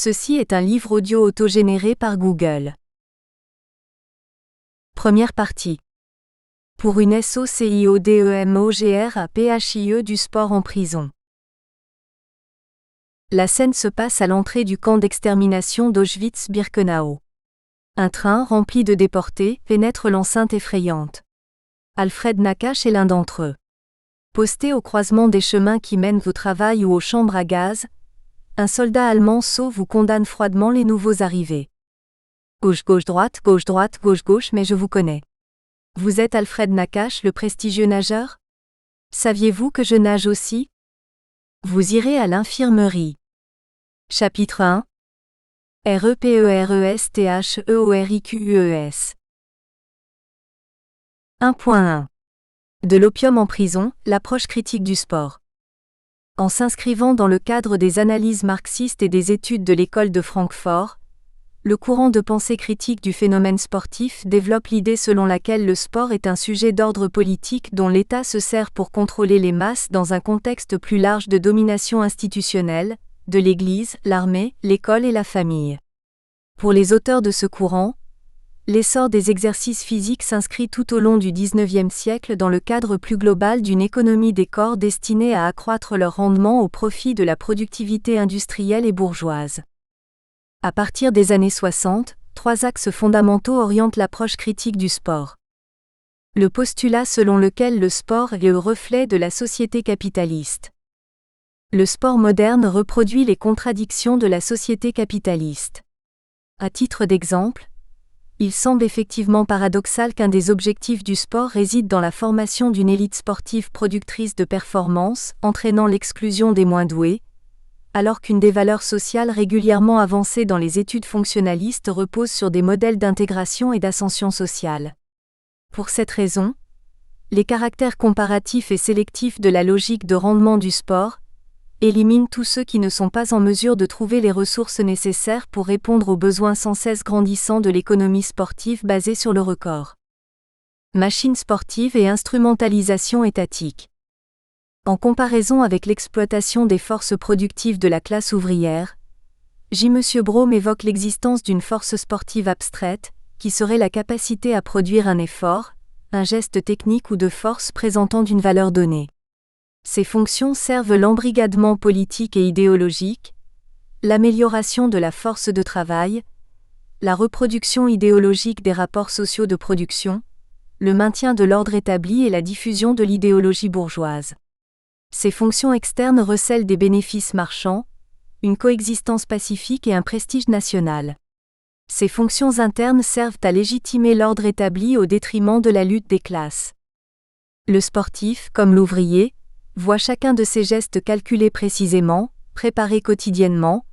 Ceci est un livre audio autogénéré par Google. Première partie. Pour une SOCIODEMOGRAPHIE du sport en prison. La scène se passe à l'entrée du camp d'extermination d'Auschwitz-Birkenau. Un train rempli de déportés pénètre l'enceinte effrayante. Alfred Nakache est l'un d'entre eux. Posté au croisement des chemins qui mènent au travail ou aux chambres à gaz, un soldat allemand sauve ou condamne froidement les nouveaux arrivés. Gauche-gauche-droite, gauche-droite, gauche-gauche, mais je vous connais. Vous êtes Alfred Nakache, le prestigieux nageur? Saviez-vous que je nage aussi? Vous irez à l'infirmerie. Chapitre 1. REPERESTHEORIQUES 1.1. De l'opium en prison, l'approche critique du sport. En s'inscrivant dans le cadre des analyses marxistes et des études de l'école de Francfort, le courant de pensée critique du phénomène sportif développe l'idée selon laquelle le sport est un sujet d'ordre politique dont l'État se sert pour contrôler les masses dans un contexte plus large de domination institutionnelle, de l'Église, l'armée, l'école et la famille. Pour les auteurs de ce courant, l'essor des exercices physiques s'inscrit tout au long du XIXe siècle dans le cadre plus global d'une économie des corps destinée à accroître leur rendement au profit de la productivité industrielle et bourgeoise. À partir des années 60, 3 axes fondamentaux orientent l'approche critique du sport. Le postulat selon lequel le sport est le reflet de la société capitaliste. Le sport moderne reproduit les contradictions de la société capitaliste. À titre d'exemple, il semble effectivement paradoxal qu'un des objectifs du sport réside dans la formation d'une élite sportive productrice de performances, entraînant l'exclusion des moins doués, alors qu'une des valeurs sociales régulièrement avancées dans les études fonctionnalistes repose sur des modèles d'intégration et d'ascension sociale. Pour cette raison, les caractères comparatifs et sélectifs de la logique de rendement du sport éliminent tous ceux qui ne sont pas en mesure de trouver les ressources nécessaires pour répondre aux besoins sans cesse grandissants de l'économie sportive basée sur le record. Machines sportives et instrumentalisation étatique. En comparaison avec l'exploitation des forces productives de la classe ouvrière, M. Brom évoque l'existence d'une force sportive abstraite, qui serait la capacité à produire un effort, un geste technique ou de force présentant une valeur donnée. Ces fonctions servent l'embrigadement politique et idéologique, l'amélioration de la force de travail, la reproduction idéologique des rapports sociaux de production, le maintien de l'ordre établi et la diffusion de l'idéologie bourgeoise. Ces fonctions externes recèlent des bénéfices marchands, une coexistence pacifique et un prestige national. Ces fonctions internes servent à légitimer l'ordre établi au détriment de la lutte des classes. Le sportif, comme l'ouvrier, voit chacun de ses gestes calculés précisément, préparés quotidiennement,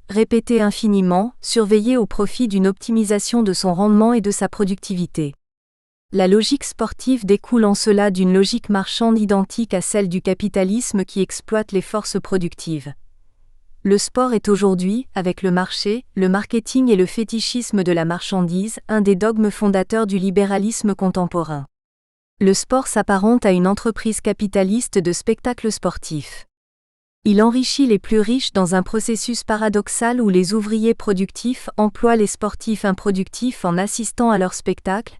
répétés infiniment, surveillés au profit d'une optimisation de son rendement et de sa productivité. La logique sportive découle en cela d'une logique marchande identique à celle du capitalisme qui exploite les forces productives. Le sport est aujourd'hui, avec le marché, le marketing et le fétichisme de la marchandise, un des dogmes fondateurs du libéralisme contemporain. Le sport s'apparente à une entreprise capitaliste de spectacles sportifs. Il enrichit les plus riches dans un processus paradoxal où les ouvriers productifs emploient les sportifs improductifs en assistant à leur spectacle,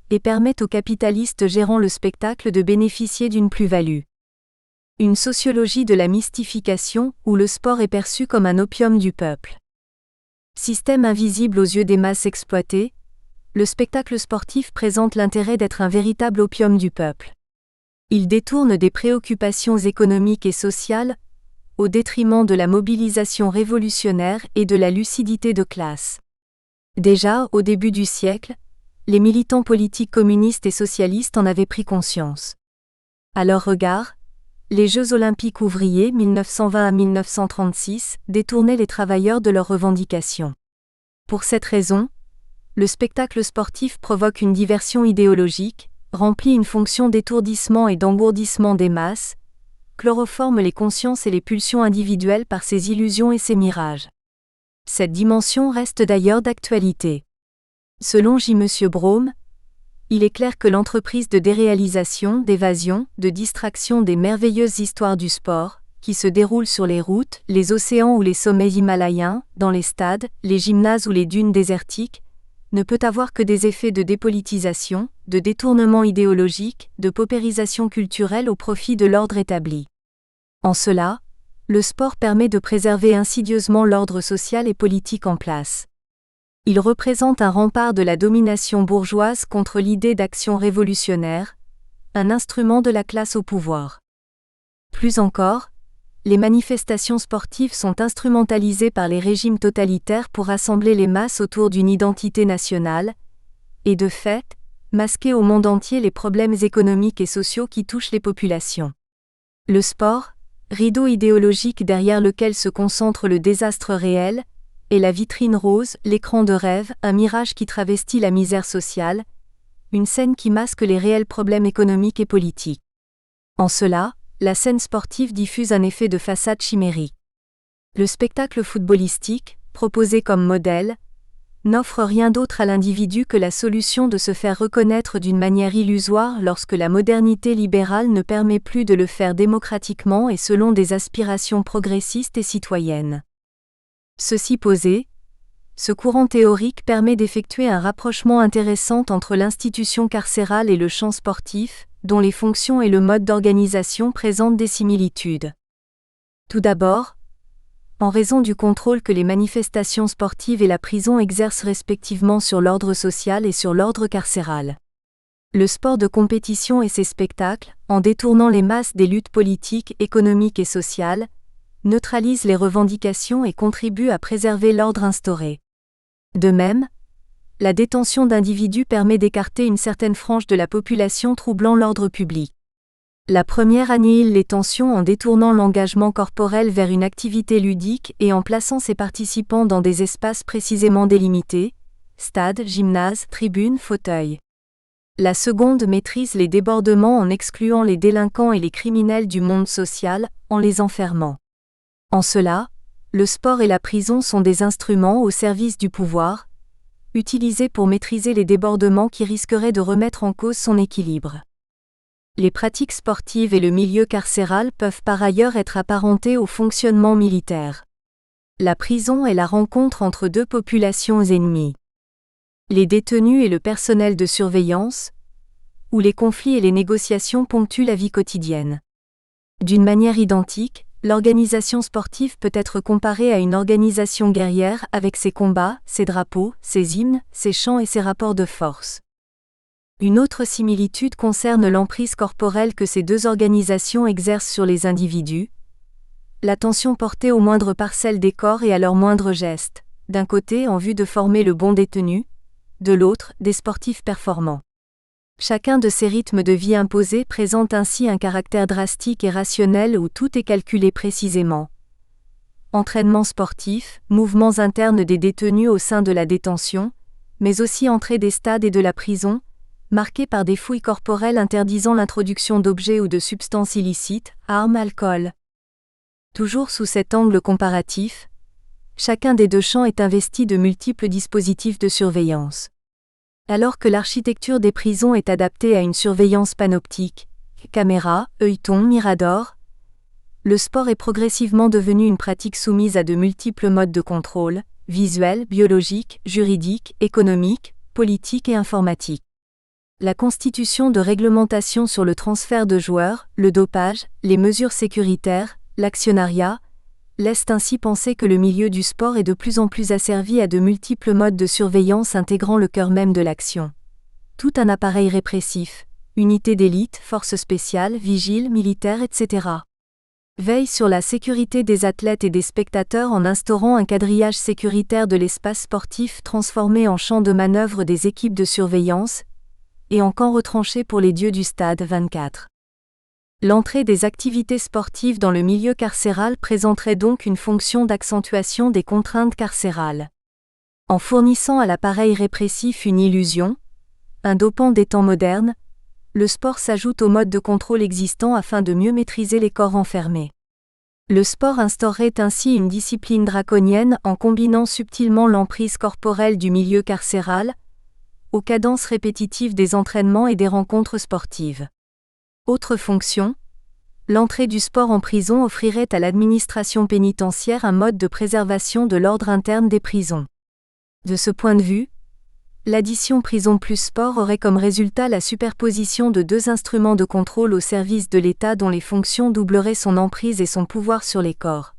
et permet aux capitalistes gérant le spectacle de bénéficier d'une plus-value. Une sociologie de la mystification où le sport est perçu comme un opium du peuple. Système invisible aux yeux des masses exploitées, le spectacle sportif présente l'intérêt d'être un véritable opium du peuple. Il détourne des préoccupations économiques et sociales, au détriment de la mobilisation révolutionnaire et de la lucidité de classe. Déjà, au début du siècle, les militants politiques communistes et socialistes en avaient pris conscience. À leur regard, les Jeux olympiques ouvriers 1920 à 1936 détournaient les travailleurs de leurs revendications. Pour cette raison, le spectacle sportif provoque une diversion idéologique, remplit une fonction d'étourdissement et d'engourdissement des masses, chloroforme les consciences et les pulsions individuelles par ses illusions et ses mirages. Cette dimension reste d'ailleurs d'actualité. Selon M. Brom, il est clair que l'entreprise de déréalisation, d'évasion, de distraction des merveilleuses histoires du sport, qui se déroule sur les routes, les océans ou les sommets himalayens, dans les stades, les gymnases ou les dunes désertiques, ne peut avoir que des effets de dépolitisation, de détournement idéologique, de paupérisation culturelle au profit de l'ordre établi. En cela, le sport permet de préserver insidieusement l'ordre social et politique en place. Il représente un rempart de la domination bourgeoise contre l'idée d'action révolutionnaire, un instrument de la classe au pouvoir. Plus encore, les manifestations sportives sont instrumentalisées par les régimes totalitaires pour rassembler les masses autour d'une identité nationale, et de fait, masquer au monde entier les problèmes économiques et sociaux qui touchent les populations. Le sport, rideau idéologique derrière lequel se concentre le désastre réel, est la vitrine rose, l'écran de rêve, un mirage qui travestit la misère sociale, une scène qui masque les réels problèmes économiques et politiques. En cela, la scène sportive diffuse un effet de façade chimérique. Le spectacle footballistique, proposé comme modèle, n'offre rien d'autre à l'individu que la solution de se faire reconnaître d'une manière illusoire lorsque la modernité libérale ne permet plus de le faire démocratiquement et selon des aspirations progressistes et citoyennes. Ceci posé, ce courant théorique permet d'effectuer un rapprochement intéressant entre l'institution carcérale et le champ sportif, dont les fonctions et le mode d'organisation présentent des similitudes. Tout d'abord, en raison du contrôle que les manifestations sportives et la prison exercent respectivement sur l'ordre social et sur l'ordre carcéral. Le sport de compétition et ses spectacles, en détournant les masses des luttes politiques, économiques et sociales, neutralisent les revendications et contribuent à préserver l'ordre instauré. De même, la détention d'individus permet d'écarter une certaine frange de la population troublant l'ordre public. La première annihile les tensions en détournant l'engagement corporel vers une activité ludique et en plaçant ses participants dans des espaces précisément délimités, stades, gymnases, tribunes, fauteuils. La seconde maîtrise les débordements en excluant les délinquants et les criminels du monde social, en les enfermant. En cela, le sport et la prison sont des instruments au service du pouvoir, utilisés pour maîtriser les débordements qui risqueraient de remettre en cause son équilibre. Les pratiques sportives et le milieu carcéral peuvent par ailleurs être apparentés au fonctionnement militaire. La prison est la rencontre entre deux populations ennemies. Les détenus et le personnel de surveillance, où les conflits et les négociations ponctuent la vie quotidienne. D'une manière identique, l'organisation sportive peut être comparée à une organisation guerrière avec ses combats, ses drapeaux, ses hymnes, ses chants et ses rapports de force. Une autre similitude concerne l'emprise corporelle que ces deux organisations exercent sur les individus. L'attention portée aux moindres parcelles des corps et à leurs moindres gestes, d'un côté en vue de former le bon détenu, de l'autre, des sportifs performants. Chacun de ces rythmes de vie imposés présente ainsi un caractère drastique et rationnel où tout est calculé précisément. Entraînement sportif, mouvements internes des détenus au sein de la détention, mais aussi entrée des stades et de la prison, marqués par des fouilles corporelles interdisant l'introduction d'objets ou de substances illicites, armes, alcool. Toujours sous cet angle comparatif, chacun des deux champs est investi de multiples dispositifs de surveillance. Alors que l'architecture des prisons est adaptée à une surveillance panoptique, caméras, œilletons, miradors, le sport est progressivement devenu une pratique soumise à de multiples modes de contrôle, visuels, biologiques, juridiques, économiques, politiques et informatiques. La constitution de réglementations sur le transfert de joueurs, le dopage, les mesures sécuritaires, l'actionnariat, laissent ainsi penser que le milieu du sport est de plus en plus asservi à de multiples modes de surveillance intégrant le cœur même de l'action. Tout un appareil répressif, unités d'élite, forces spéciales, vigiles, militaires, etc. veille sur la sécurité des athlètes et des spectateurs en instaurant un quadrillage sécuritaire de l'espace sportif transformé en champ de manœuvre des équipes de surveillance, et en camp retranché pour les dieux du stade 24. L'entrée des activités sportives dans le milieu carcéral présenterait donc une fonction d'accentuation des contraintes carcérales. En fournissant à l'appareil répressif une illusion, un dopant des temps modernes, le sport s'ajoute au mode de contrôle existant afin de mieux maîtriser les corps enfermés. Le sport instaurerait ainsi une discipline draconienne en combinant subtilement l'emprise corporelle du milieu carcéral, aux cadences répétitives des entraînements et des rencontres sportives. Autre fonction, l'entrée du sport en prison offrirait à l'administration pénitentiaire un mode de préservation de l'ordre interne des prisons. De ce point de vue, l'addition prison plus sport aurait comme résultat la superposition de deux instruments de contrôle au service de l'État dont les fonctions doubleraient son emprise et son pouvoir sur les corps.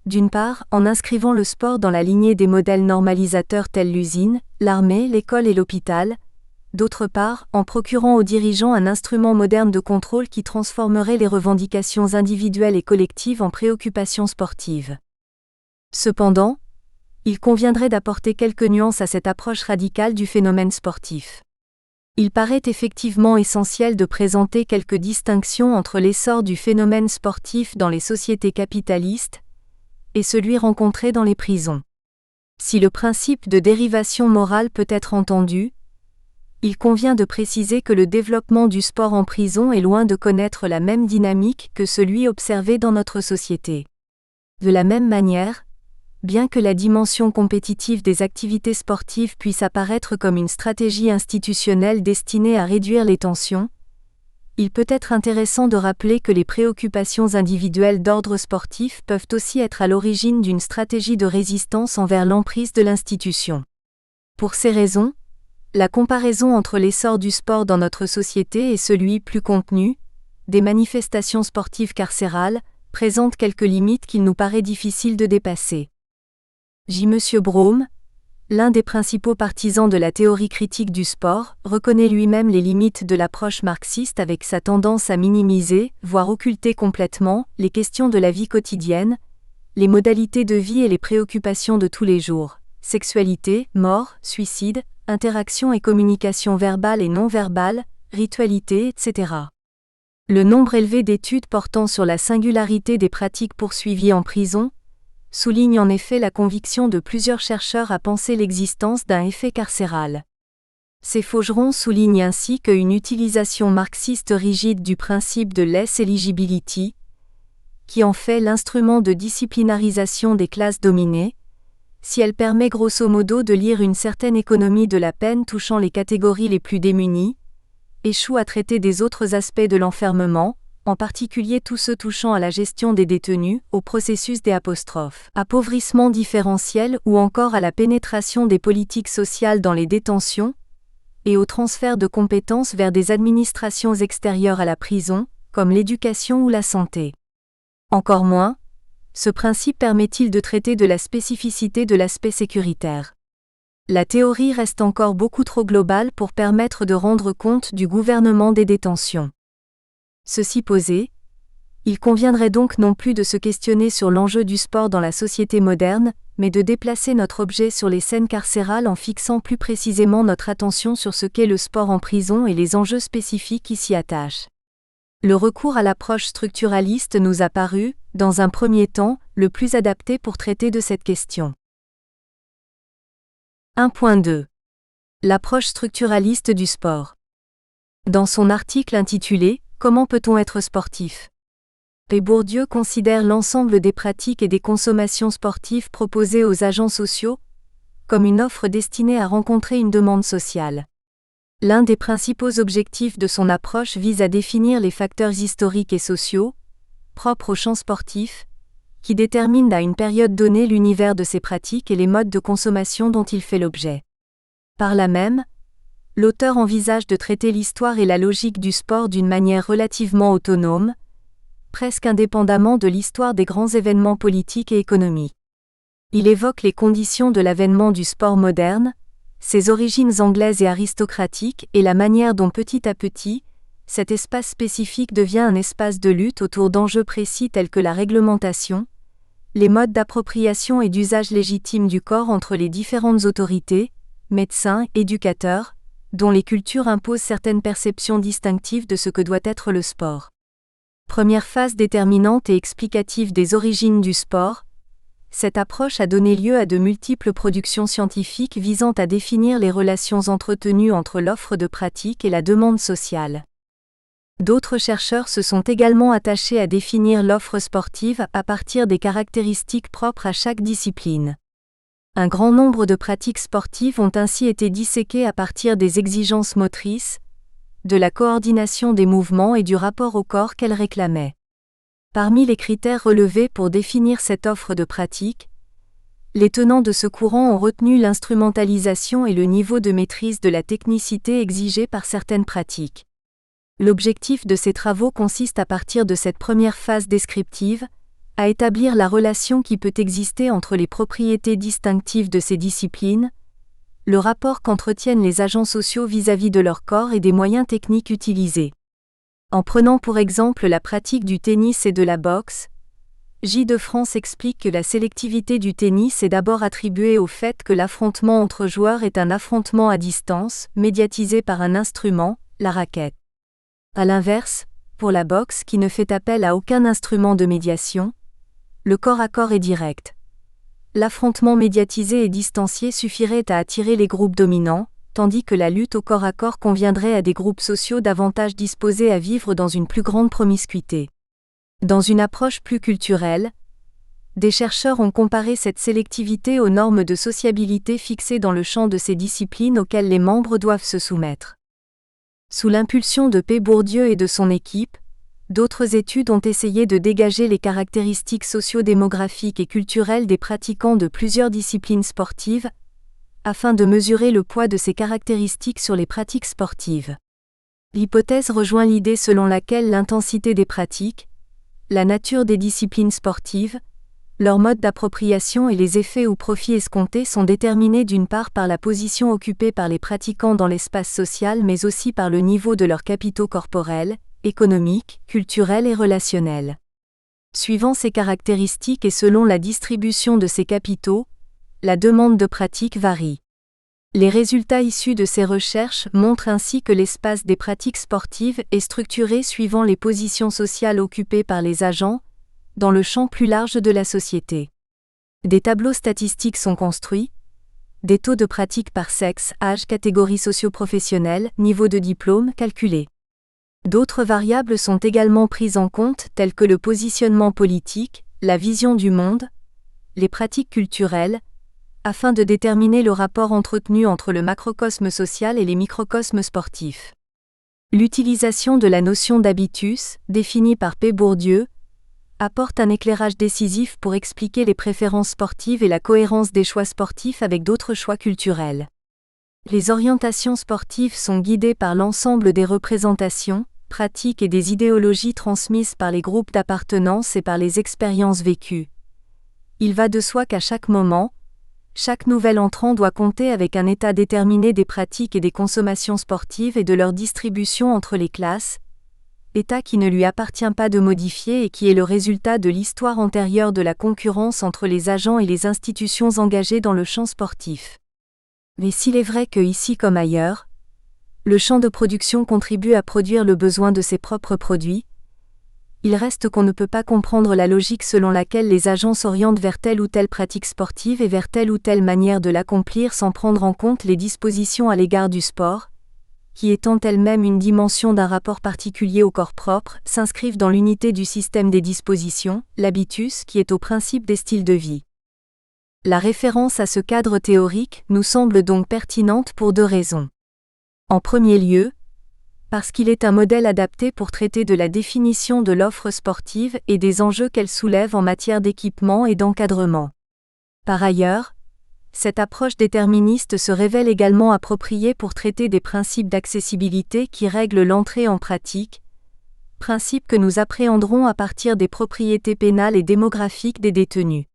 D'une part, en inscrivant le sport dans la lignée des modèles normalisateurs tels l'usine, l'armée, l'école et l'hôpital. D'autre part, en procurant aux dirigeants un instrument moderne de contrôle qui transformerait les revendications individuelles et collectives en préoccupations sportives. Cependant, il conviendrait d'apporter quelques nuances à cette approche radicale du phénomène sportif. Il paraît effectivement essentiel de présenter quelques distinctions entre l'essor du phénomène sportif dans les sociétés capitalistes et celui rencontré dans les prisons. Si le principe de dérivation morale peut être entendu, il convient de préciser que le développement du sport en prison est loin de connaître la même dynamique que celui observé dans notre société. De la même manière, bien que la dimension compétitive des activités sportives puisse apparaître comme une stratégie institutionnelle destinée à réduire les tensions, il peut être intéressant de rappeler que les préoccupations individuelles d'ordre sportif peuvent aussi être à l'origine d'une stratégie de résistance envers l'emprise de l'institution. Pour ces raisons, la comparaison entre l'essor du sport dans notre société et celui plus contenu, des manifestations sportives carcérales, présente quelques limites qu'il nous paraît difficile de dépasser. M. Braun, l'un des principaux partisans de la théorie critique du sport, reconnaît lui-même les limites de l'approche marxiste avec sa tendance à minimiser, voire occulter complètement, les questions de la vie quotidienne, les modalités de vie et les préoccupations de tous les jours, sexualité, mort, suicide, interaction et communication verbale et non verbale, ritualité, etc. Le nombre élevé d'études portant sur la singularité des pratiques poursuivies en prison souligne en effet la conviction de plusieurs chercheurs à penser l'existence d'un effet carcéral. Ces Faugerons soulignent ainsi qu'une utilisation marxiste rigide du principe de less eligibility, qui en fait l'instrument de disciplinarisation des classes dominées, si elle permet grosso modo de lire une certaine économie de la peine touchant les catégories les plus démunies, échoue à traiter des autres aspects de l'enfermement, en particulier tous ceux touchant à la gestion des détenus, au processus des appauvrissement différentiel ou encore à la pénétration des politiques sociales dans les détentions, et au transfert de compétences vers des administrations extérieures à la prison, comme l'éducation ou la santé. Encore moins, ce principe permet-il de traiter de la spécificité de l'aspect sécuritaire. La théorie reste encore beaucoup trop globale pour permettre de rendre compte du gouvernement des détentions. Ceci posé, il conviendrait donc non plus de se questionner sur l'enjeu du sport dans la société moderne, mais de déplacer notre objet sur les scènes carcérales en fixant plus précisément notre attention sur ce qu'est le sport en prison et les enjeux spécifiques qui s'y attachent. Le recours à l'approche structuraliste nous a paru, dans un premier temps, le plus adapté pour traiter de cette question. 1.2. L'approche structuraliste du sport. Dans son article intitulé « Comment peut-on être sportif ?», Bourdieu considère l'ensemble des pratiques et des consommations sportives proposées aux agents sociaux comme une offre destinée à rencontrer une demande sociale. L'un des principaux objectifs de son approche vise à définir les facteurs historiques et sociaux, propres au champ sportif, qui déterminent à une période donnée l'univers de ces pratiques et les modes de consommation dont il fait l'objet. Par là même, l'auteur envisage de traiter l'histoire et la logique du sport d'une manière relativement autonome, presque indépendamment de l'histoire des grands événements politiques et économiques. Il évoque les conditions de l'avènement du sport moderne, ses origines anglaises et aristocratiques et la manière dont petit à petit, cet espace spécifique devient un espace de lutte autour d'enjeux précis tels que la réglementation, les modes d'appropriation et d'usage légitime du corps entre les différentes autorités, médecins, éducateurs, dont les cultures imposent certaines perceptions distinctives de ce que doit être le sport. Première phase déterminante et explicative des origines du sport, cette approche a donné lieu à de multiples productions scientifiques visant à définir les relations entretenues entre l'offre de pratique et la demande sociale. D'autres chercheurs se sont également attachés à définir l'offre sportive à partir des caractéristiques propres à chaque discipline. Un grand nombre de pratiques sportives ont ainsi été disséquées à partir des exigences motrices, de la coordination des mouvements et du rapport au corps qu'elle réclamait. Parmi les critères relevés pour définir cette offre de pratique, les tenants de ce courant ont retenu l'instrumentalisation et le niveau de maîtrise de la technicité exigé par certaines pratiques. L'objectif de ces travaux consiste à partir de cette première phase descriptive, à établir la relation qui peut exister entre les propriétés distinctives de ces disciplines, le rapport qu'entretiennent les agents sociaux vis-à-vis de leur corps et des moyens techniques utilisés. En prenant pour exemple la pratique du tennis et de la boxe, J. de France explique que la sélectivité du tennis est d'abord attribuée au fait que l'affrontement entre joueurs est un affrontement à distance, médiatisé par un instrument, la raquette. À l'inverse, pour la boxe qui ne fait appel à aucun instrument de médiation, le corps à corps est direct. L'affrontement médiatisé et distancié suffirait à attirer les groupes dominants, tandis que la lutte au corps à corps conviendrait à des groupes sociaux davantage disposés à vivre dans une plus grande promiscuité. Dans une approche plus culturelle, des chercheurs ont comparé cette sélectivité aux normes de sociabilité fixées dans le champ de ces disciplines auxquelles les membres doivent se soumettre. Sous l'impulsion de P. Bourdieu et de son équipe, d'autres études ont essayé de dégager les caractéristiques socio-démographiques et culturelles des pratiquants de plusieurs disciplines sportives, afin de mesurer le poids de ces caractéristiques sur les pratiques sportives. L'hypothèse rejoint l'idée selon laquelle l'intensité des pratiques, la nature des disciplines sportives, leur mode d'appropriation et les effets ou profits escomptés sont déterminés d'une part par la position occupée par les pratiquants dans l'espace social mais aussi par le niveau de leurs capitaux corporels, économiques, culturels et relationnels. Suivant ces caractéristiques et selon la distribution de ces capitaux, la demande de pratique varie. Les résultats issus de ces recherches montrent ainsi que l'espace des pratiques sportives est structuré suivant les positions sociales occupées par les agents, dans le champ plus large de la société. Des tableaux statistiques sont construits, des taux de pratique par sexe, âge, catégorie socio-professionnelle, niveau de diplôme calculés. D'autres variables sont également prises en compte telles que le positionnement politique, la vision du monde, les pratiques culturelles, afin de déterminer le rapport entretenu entre le macrocosme social et les microcosmes sportifs. L'utilisation de la notion d'habitus, définie par P. Bourdieu, apporte un éclairage décisif pour expliquer les préférences sportives et la cohérence des choix sportifs avec d'autres choix culturels. Les orientations sportives sont guidées par l'ensemble des représentations, pratiques et des idéologies transmises par les groupes d'appartenance et par les expériences vécues. Il va de soi qu'à chaque moment, chaque nouvel entrant doit compter avec un état déterminé des pratiques et des consommations sportives et de leur distribution entre les classes, état qui ne lui appartient pas de modifier et qui est le résultat de l'histoire antérieure de la concurrence entre les agents et les institutions engagées dans le champ sportif. Mais s'il est vrai que ici comme ailleurs, le champ de production contribue à produire le besoin de ses propres produits, il reste qu'on ne peut pas comprendre la logique selon laquelle les agents s'orientent vers telle ou telle pratique sportive et vers telle ou telle manière de l'accomplir sans prendre en compte les dispositions à l'égard du sport, qui étant elles-mêmes une dimension d'un rapport particulier au corps propre, s'inscrivent dans l'unité du système des dispositions, l'habitus qui est au principe des styles de vie. La référence à ce cadre théorique nous semble donc pertinente pour deux raisons. En premier lieu, parce qu'il est un modèle adapté pour traiter de la définition de l'offre sportive et des enjeux qu'elle soulève en matière d'équipement et d'encadrement. Par ailleurs, cette approche déterministe se révèle également appropriée pour traiter des principes d'accessibilité qui règlent l'entrée en pratique, principes que nous appréhenderons à partir des propriétés pénales et démographiques des détenus.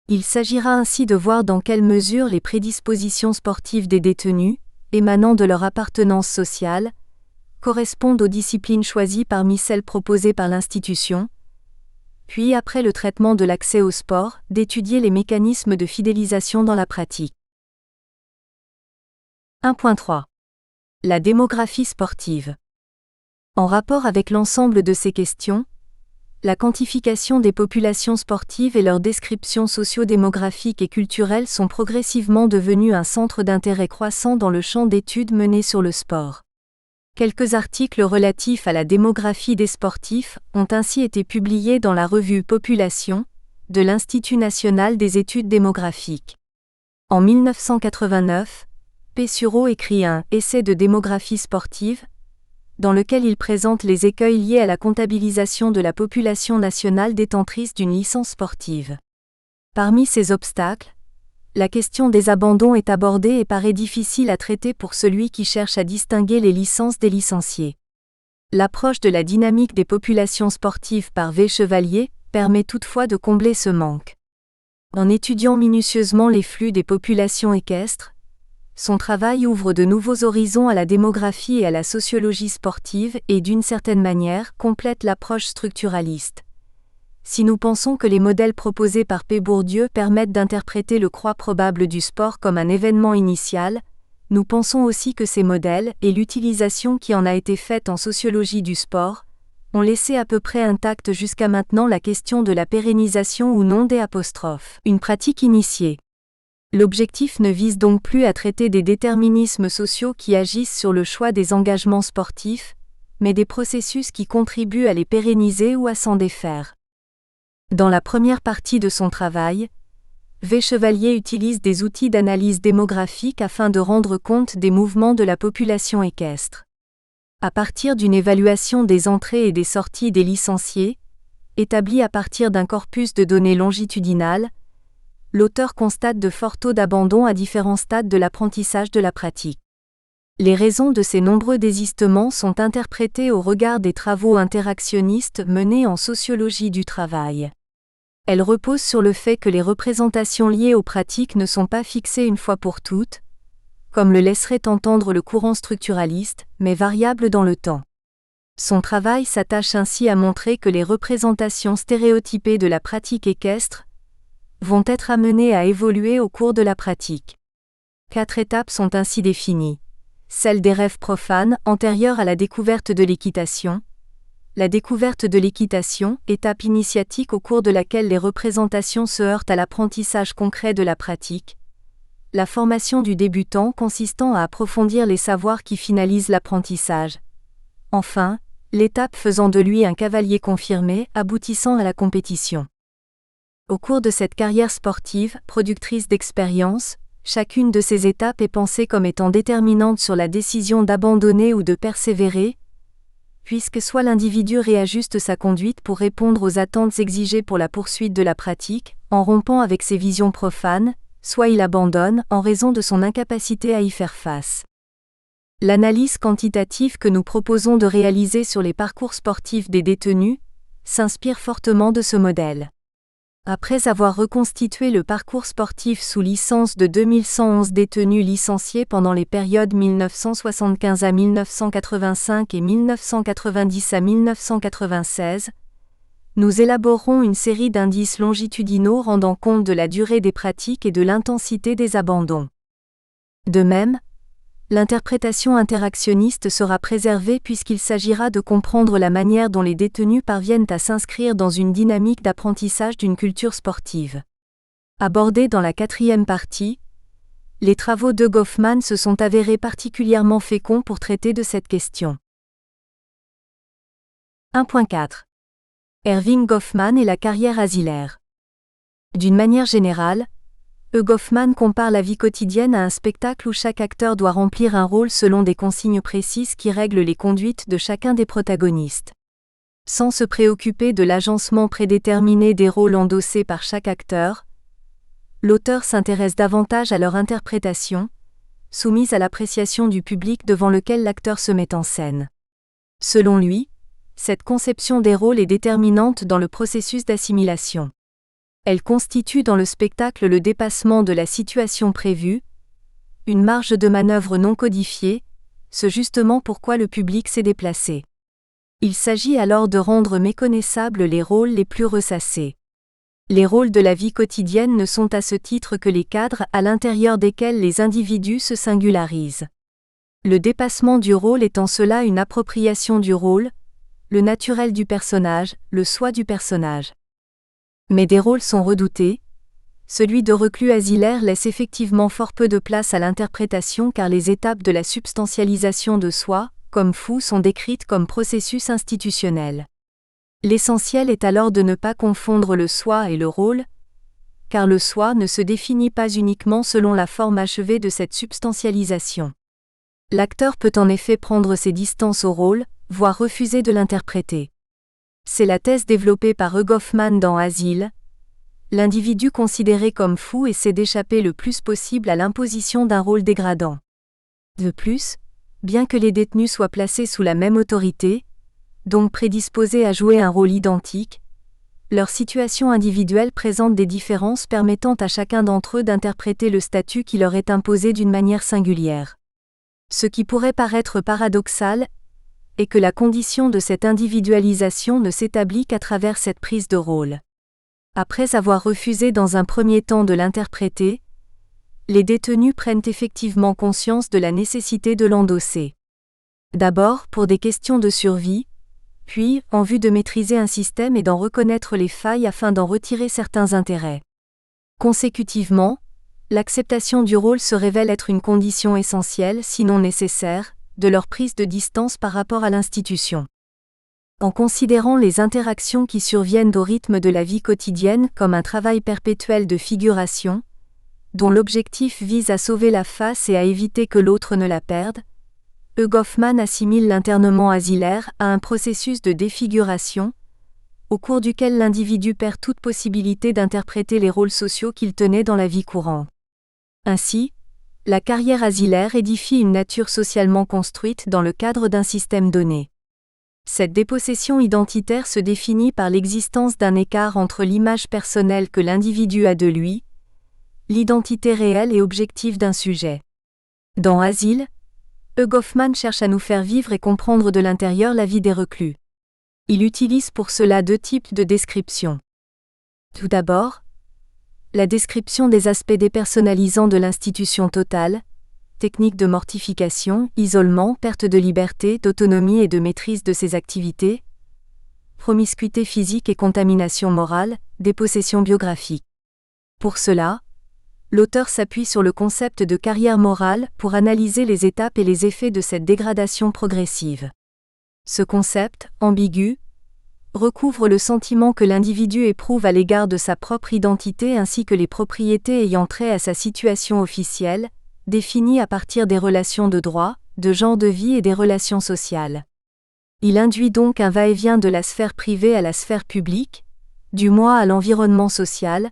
Il s'agira ainsi de voir dans quelle mesure les prédispositions sportives des détenus, émanant de leur appartenance sociale, correspondent aux disciplines choisies parmi celles proposées par l'institution, puis après le traitement de l'accès au sport, d'étudier les mécanismes de fidélisation dans la pratique. 1.3. La démographie sportive. En rapport avec l'ensemble de ces questions, la quantification des populations sportives et leur description socio-démographique et culturelle sont progressivement devenues un centre d'intérêt croissant dans le champ d'études menées sur le sport. Quelques articles relatifs à la démographie des sportifs ont ainsi été publiés dans la revue Population, de l'Institut national des études démographiques. En 1989, P. Sureau écrit un « Essai de démographie sportive », dans lequel il présente les écueils liés à la comptabilisation de la population nationale détentrice d'une licence sportive. Parmi ces obstacles, la question des abandons est abordée et paraît difficile à traiter pour celui qui cherche à distinguer les licences des licenciés. L'approche de la dynamique des populations sportives par V. Chevalier permet toutefois de combler ce manque. En étudiant minutieusement les flux des populations équestres, son travail ouvre de nouveaux horizons à la démographie et à la sociologie sportive et d'une certaine manière complète l'approche structuraliste. Si nous pensons que les modèles proposés par P. Bourdieu permettent d'interpréter le croît probable du sport comme un événement initial, nous pensons aussi que ces modèles, et l'utilisation qui en a été faite en sociologie du sport, ont laissé à peu près intacte jusqu'à maintenant la question de la pérennisation ou non des '. Une pratique initiée. L'objectif ne vise donc plus à traiter des déterminismes sociaux qui agissent sur le choix des engagements sportifs, mais des processus qui contribuent à les pérenniser ou à s'en défaire. Dans la première partie de son travail, V. Chevalier utilise des outils d'analyse démographique afin de rendre compte des mouvements de la population équestre. À partir d'une évaluation des entrées et des sorties des licenciés, établie à partir d'un corpus de données longitudinales, l'auteur constate de forts taux d'abandon à différents stades de l'apprentissage de la pratique. Les raisons de ces nombreux désistements sont interprétées au regard des travaux interactionnistes menés en sociologie du travail. Elles reposent sur le fait que les représentations liées aux pratiques ne sont pas fixées une fois pour toutes, comme le laisserait entendre le courant structuraliste, mais variables dans le temps. Son travail s'attache ainsi à montrer que les représentations stéréotypées de la pratique équestre vont être amenées à évoluer au cours de la pratique. 4 étapes sont ainsi définies. Celle des rêves profanes, antérieure à la découverte de l'équitation. La découverte de l'équitation, étape initiatique au cours de laquelle les représentations se heurtent à l'apprentissage concret de la pratique. La formation du débutant consistant à approfondir les savoirs qui finalisent l'apprentissage. Enfin, l'étape faisant de lui un cavalier confirmé, aboutissant à la compétition. Au cours de cette carrière sportive, productrice d'expériences, chacune de ces étapes est pensée comme étant déterminante sur la décision d'abandonner ou de persévérer, puisque soit l'individu réajuste sa conduite pour répondre aux attentes exigées pour la poursuite de la pratique, en rompant avec ses visions profanes, soit il abandonne en raison de son incapacité à y faire face. L'analyse quantitative que nous proposons de réaliser sur les parcours sportifs des détenus s'inspire fortement de ce modèle. Après avoir reconstitué le parcours sportif sous licence de 2111 détenus licenciés pendant les périodes 1975 à 1985 et 1990 à 1996, nous élaborons une série d'indices longitudinaux rendant compte de la durée des pratiques et de l'intensité des abandons. De même, l'interprétation interactionniste sera préservée puisqu'il s'agira de comprendre la manière dont les détenus parviennent à s'inscrire dans une dynamique d'apprentissage d'une culture sportive. Abordés dans la 4e partie, les travaux de Goffman se sont avérés particulièrement féconds pour traiter de cette question. 1.4. Erving Goffman et la carrière asilaire. D'une manière générale, Goffman compare la vie quotidienne à un spectacle où chaque acteur doit remplir un rôle selon des consignes précises qui règlent les conduites de chacun des protagonistes. Sans se préoccuper de l'agencement prédéterminé des rôles endossés par chaque acteur, l'auteur s'intéresse davantage à leur interprétation, soumise à l'appréciation du public devant lequel l'acteur se met en scène. Selon lui, cette conception des rôles est déterminante dans le processus d'assimilation. Elle constitue dans le spectacle le dépassement de la situation prévue, une marge de manœuvre non codifiée, ce justement pourquoi le public s'est déplacé. Il s'agit alors de rendre méconnaissables les rôles les plus ressassés. Les rôles de la vie quotidienne ne sont à ce titre que les cadres à l'intérieur desquels les individus se singularisent. Le dépassement du rôle est en cela une appropriation du rôle, le naturel du personnage, le soi du personnage. Mais des rôles sont redoutés. Celui de reclus asilaire laisse effectivement fort peu de place à l'interprétation car les étapes de la substantialisation de soi, comme fou, sont décrites comme processus institutionnel. L'essentiel est alors de ne pas confondre le soi et le rôle, car le soi ne se définit pas uniquement selon la forme achevée de cette substantialisation. L'acteur peut en effet prendre ses distances au rôle, voire refuser de l'interpréter. C'est la thèse développée par Hugh Hoffman dans Asile. L'individu considéré comme fou essaie d'échapper le plus possible à l'imposition d'un rôle dégradant. De plus, bien que les détenus soient placés sous la même autorité, donc prédisposés à jouer un rôle identique, leur situation individuelle présente des différences permettant à chacun d'entre eux d'interpréter le statut qui leur est imposé d'une manière singulière. Ce qui pourrait paraître paradoxal est que la condition de cette individualisation ne s'établit qu'à travers cette prise de rôle. Après avoir refusé dans un premier temps de l'interpréter, les détenus prennent effectivement conscience de la nécessité de l'endosser. D'abord pour des questions de survie, puis en vue de maîtriser un système et d'en reconnaître les failles afin d'en retirer certains intérêts. Consécutivement, l'acceptation du rôle se révèle être une condition essentielle, sinon nécessaire, de leur prise de distance par rapport à l'institution. En considérant les interactions qui surviennent au rythme de la vie quotidienne comme un travail perpétuel de figuration, dont l'objectif vise à sauver la face et à éviter que l'autre ne la perde, Hugh Hoffman assimile l'internement asilaire à un processus de défiguration, au cours duquel l'individu perd toute possibilité d'interpréter les rôles sociaux qu'il tenait dans la vie courante. Ainsi, la carrière asilaire édifie une nature socialement construite dans le cadre d'un système donné. Cette dépossession identitaire se définit par l'existence d'un écart entre l'image personnelle que l'individu a de lui, l'identité réelle et objective d'un sujet. Dans Asile, Hugh Hoffman cherche à nous faire vivre et comprendre de l'intérieur la vie des reclus. Il utilise pour cela deux types de descriptions. Tout d'abord, la description des aspects dépersonnalisants de l'institution totale, technique de mortification, isolement, perte de liberté, d'autonomie et de maîtrise de ses activités, promiscuité physique et contamination morale, dépossession biographique. Pour cela, l'auteur s'appuie sur le concept de carrière morale pour analyser les étapes et les effets de cette dégradation progressive. Ce concept, ambigu, recouvre le sentiment que l'individu éprouve à l'égard de sa propre identité ainsi que les propriétés ayant trait à sa situation officielle, définies à partir des relations de droit, de genre de vie et des relations sociales. Il induit donc un va-et-vient de la sphère privée à la sphère publique, du moi à l'environnement social,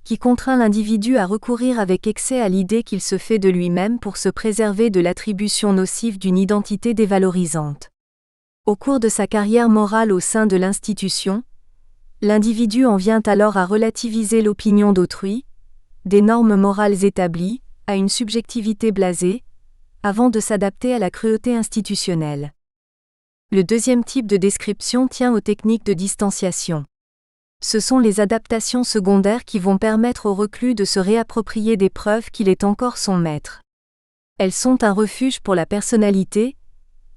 qui contraint l'individu à recourir avec excès à l'idée qu'il se fait de lui-même pour se préserver de l'attribution nocive d'une identité dévalorisante. Au cours de sa carrière morale au sein de l'institution, l'individu en vient alors à relativiser l'opinion d'autrui, des normes morales établies, à une subjectivité blasée, avant de s'adapter à la cruauté institutionnelle. Le deuxième type de description tient aux techniques de distanciation. Ce sont les adaptations secondaires qui vont permettre au reclus de se réapproprier des preuves qu'il est encore son maître. Elles sont un refuge pour la personnalité,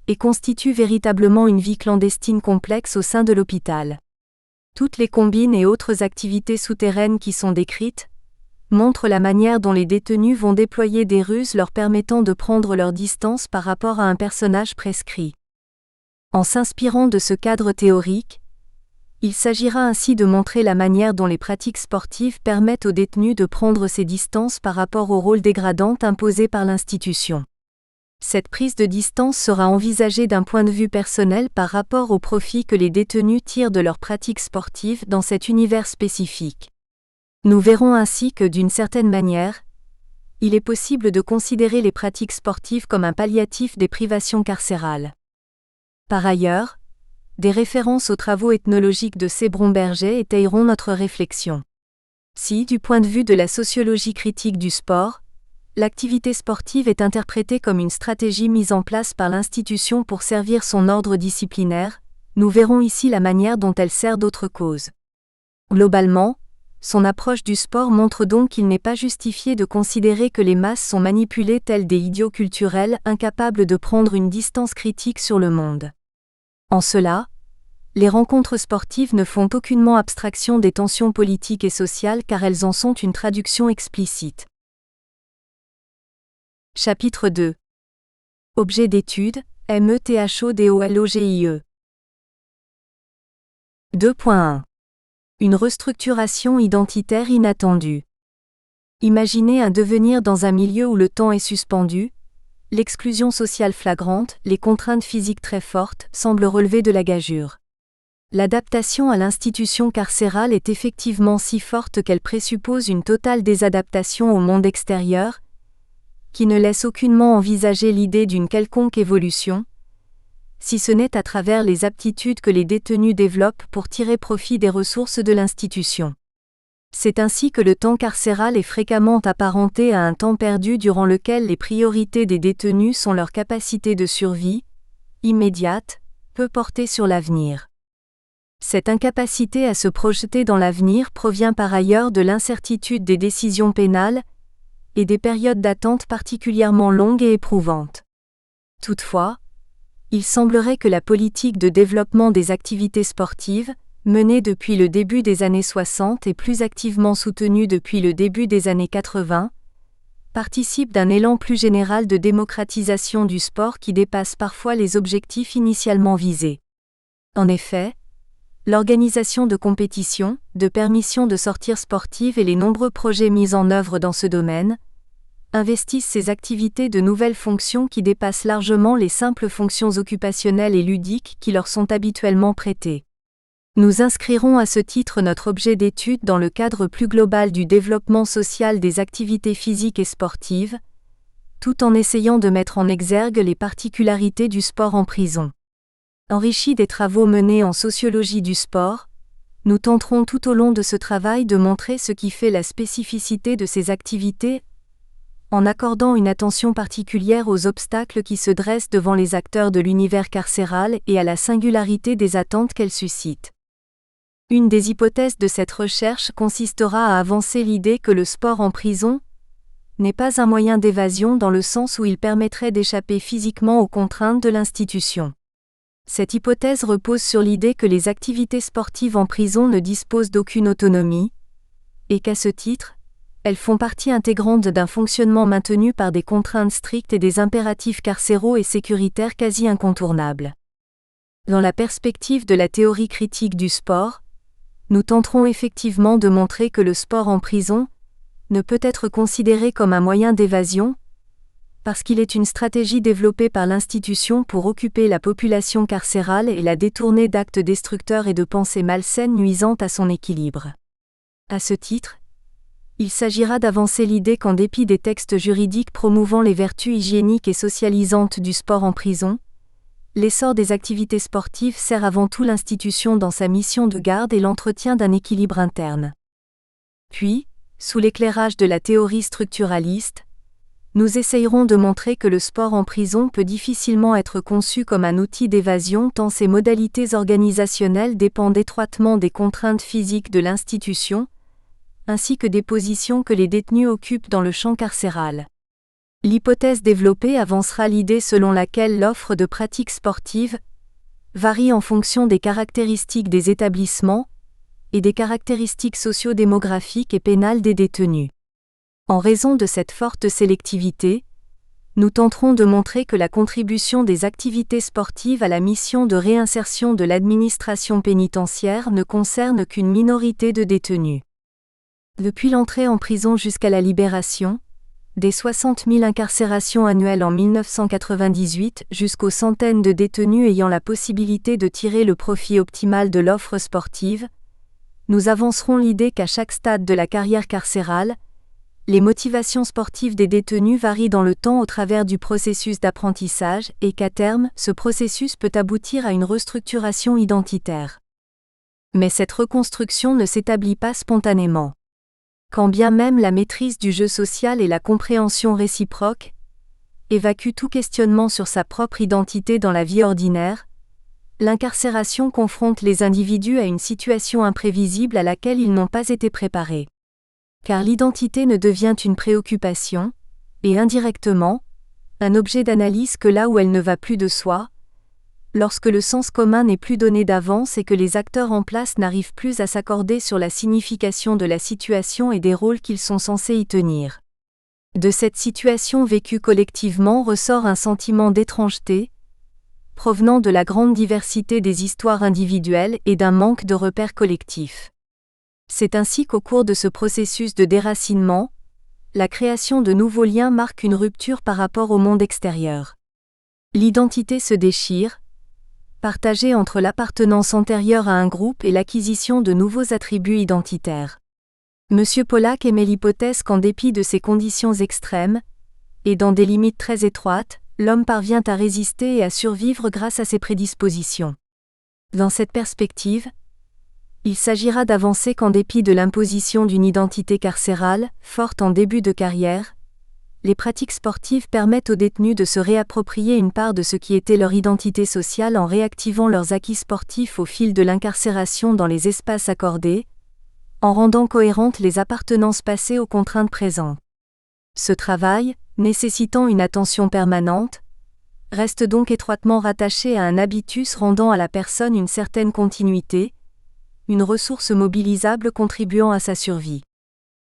et constituent véritablement une vie clandestine complexe au sein de l'hôpital. Toutes les combines et autres activités souterraines qui sont décrites montrent la manière dont les détenus vont déployer des ruses leur permettant de prendre leur distance par rapport à un personnage prescrit. En s'inspirant de ce cadre théorique, il s'agira ainsi de montrer la manière dont les pratiques sportives permettent aux détenus de prendre ces distances par rapport au rôle dégradant imposé par l'institution. Cette prise de distance sera envisagée d'un point de vue personnel par rapport au profit que les détenus tirent de leurs pratiques sportives dans cet univers spécifique. Nous verrons ainsi que, d'une certaine manière, il est possible de considérer les pratiques sportives comme un palliatif des privations carcérales. Par ailleurs, des références aux travaux ethnologiques de C. Bromberger étayeront notre réflexion. Si, du point de vue de la sociologie critique du sport, l'activité sportive est interprétée comme une stratégie mise en place par l'institution pour servir son ordre disciplinaire, nous verrons ici la manière dont elle sert d'autres causes. Globalement, son approche du sport montre donc qu'il n'est pas justifié de considérer que les masses sont manipulées tels des idiots culturels incapables de prendre une distance critique sur le monde. En cela, les rencontres sportives ne font aucunement abstraction des tensions politiques et sociales car elles en sont une traduction explicite. Chapitre 2. Objet d'étude, METHODOLOGIE. 2.1. Une restructuration identitaire inattendue. Imaginez un devenir dans un milieu où le temps est suspendu, l'exclusion sociale flagrante, les contraintes physiques très fortes, semblent relever de la gageure. L'adaptation à l'institution carcérale est effectivement si forte qu'elle présuppose une totale désadaptation au monde extérieur, qui ne laisse aucunement envisager l'idée d'une quelconque évolution, si ce n'est à travers les aptitudes que les détenus développent pour tirer profit des ressources de l'institution. C'est ainsi que le temps carcéral est fréquemment apparenté à un temps perdu durant lequel les priorités des détenus sont leur capacité de survie, immédiate, peu portée sur l'avenir. Cette incapacité à se projeter dans l'avenir provient par ailleurs de l'incertitude des décisions pénales et des périodes d'attente particulièrement longues et éprouvantes. Toutefois, il semblerait que la politique de développement des activités sportives, menée depuis le début des années 60 et plus activement soutenue depuis le début des années 80, participe d'un élan plus général de démocratisation du sport qui dépasse parfois les objectifs initialement visés. En effet, l'organisation de compétitions, de permissions de sorties sportives et les nombreux projets mis en œuvre dans ce domaine investissent ces activités de nouvelles fonctions qui dépassent largement les simples fonctions occupationnelles et ludiques qui leur sont habituellement prêtées. Nous inscrirons à ce titre notre objet d'étude dans le cadre plus global du développement social des activités physiques et sportives, tout en essayant de mettre en exergue les particularités du sport en prison. Enrichis des travaux menés en sociologie du sport, nous tenterons tout au long de ce travail de montrer ce qui fait la spécificité de ces activités, en accordant une attention particulière aux obstacles qui se dressent devant les acteurs de l'univers carcéral et à la singularité des attentes qu'elles suscitent. Une des hypothèses de cette recherche consistera à avancer l'idée que le sport en prison n'est pas un moyen d'évasion dans le sens où il permettrait d'échapper physiquement aux contraintes de l'institution. Cette hypothèse repose sur l'idée que les activités sportives en prison ne disposent d'aucune autonomie, et qu'à ce titre, elles font partie intégrante d'un fonctionnement maintenu par des contraintes strictes et des impératifs carcéraux et sécuritaires quasi incontournables. Dans la perspective de la théorie critique du sport, nous tenterons effectivement de montrer que le sport en prison ne peut être considéré comme un moyen d'évasion, parce qu'il est une stratégie développée par l'institution pour occuper la population carcérale et la détourner d'actes destructeurs et de pensées malsaines nuisant à son équilibre. À ce titre, il s'agira d'avancer l'idée qu'en dépit des textes juridiques promouvant les vertus hygiéniques et socialisantes du sport en prison, l'essor des activités sportives sert avant tout l'institution dans sa mission de garde et l'entretien d'un équilibre interne. Puis, sous l'éclairage de la théorie structuraliste, nous essayerons de montrer que le sport en prison peut difficilement être conçu comme un outil d'évasion tant ses modalités organisationnelles dépendent étroitement des contraintes physiques de l'institution, ainsi que des positions que les détenus occupent dans le champ carcéral. L'hypothèse développée avancera l'idée selon laquelle l'offre de pratiques sportives varie en fonction des caractéristiques des établissements et des caractéristiques socio-démographiques et pénales des détenus. En raison de cette forte sélectivité, nous tenterons de montrer que la contribution des activités sportives à la mission de réinsertion de l'administration pénitentiaire ne concerne qu'une minorité de détenus. Depuis l'entrée en prison jusqu'à la libération, des 60 000 incarcérations annuelles en 1998 jusqu'aux centaines de détenus ayant la possibilité de tirer le profit optimal de l'offre sportive, nous avancerons l'idée qu'à chaque stade de la carrière carcérale, les motivations sportives des détenus varient dans le temps au travers du processus d'apprentissage et qu'à terme, ce processus peut aboutir à une restructuration identitaire. Mais cette reconstruction ne s'établit pas spontanément. Quand bien même la maîtrise du jeu social et la compréhension réciproque évacuent tout questionnement sur sa propre identité dans la vie ordinaire, l'incarcération confronte les individus à une situation imprévisible à laquelle ils n'ont pas été préparés. Car l'identité ne devient une préoccupation, et indirectement, un objet d'analyse que là où elle ne va plus de soi, lorsque le sens commun n'est plus donné d'avance et que les acteurs en place n'arrivent plus à s'accorder sur la signification de la situation et des rôles qu'ils sont censés y tenir. De cette situation vécue collectivement ressort un sentiment d'étrangeté, provenant de la grande diversité des histoires individuelles et d'un manque de repères collectifs. C'est ainsi qu'au cours de ce processus de déracinement, la création de nouveaux liens marque une rupture par rapport au monde extérieur. L'identité se déchire, partagée entre l'appartenance antérieure à un groupe et l'acquisition de nouveaux attributs identitaires. M. Pollack émet l'hypothèse qu'en dépit de ces conditions extrêmes, et dans des limites très étroites, l'homme parvient à résister et à survivre grâce à ses prédispositions. Dans cette perspective, il s'agira d'avancer qu'en dépit de l'imposition d'une identité carcérale, forte en début de carrière, les pratiques sportives permettent aux détenus de se réapproprier une part de ce qui était leur identité sociale en réactivant leurs acquis sportifs au fil de l'incarcération dans les espaces accordés, en rendant cohérentes les appartenances passées aux contraintes présentes. Ce travail, nécessitant une attention permanente, reste donc étroitement rattaché à un habitus rendant à la personne une certaine continuité, une ressource mobilisable contribuant à sa survie.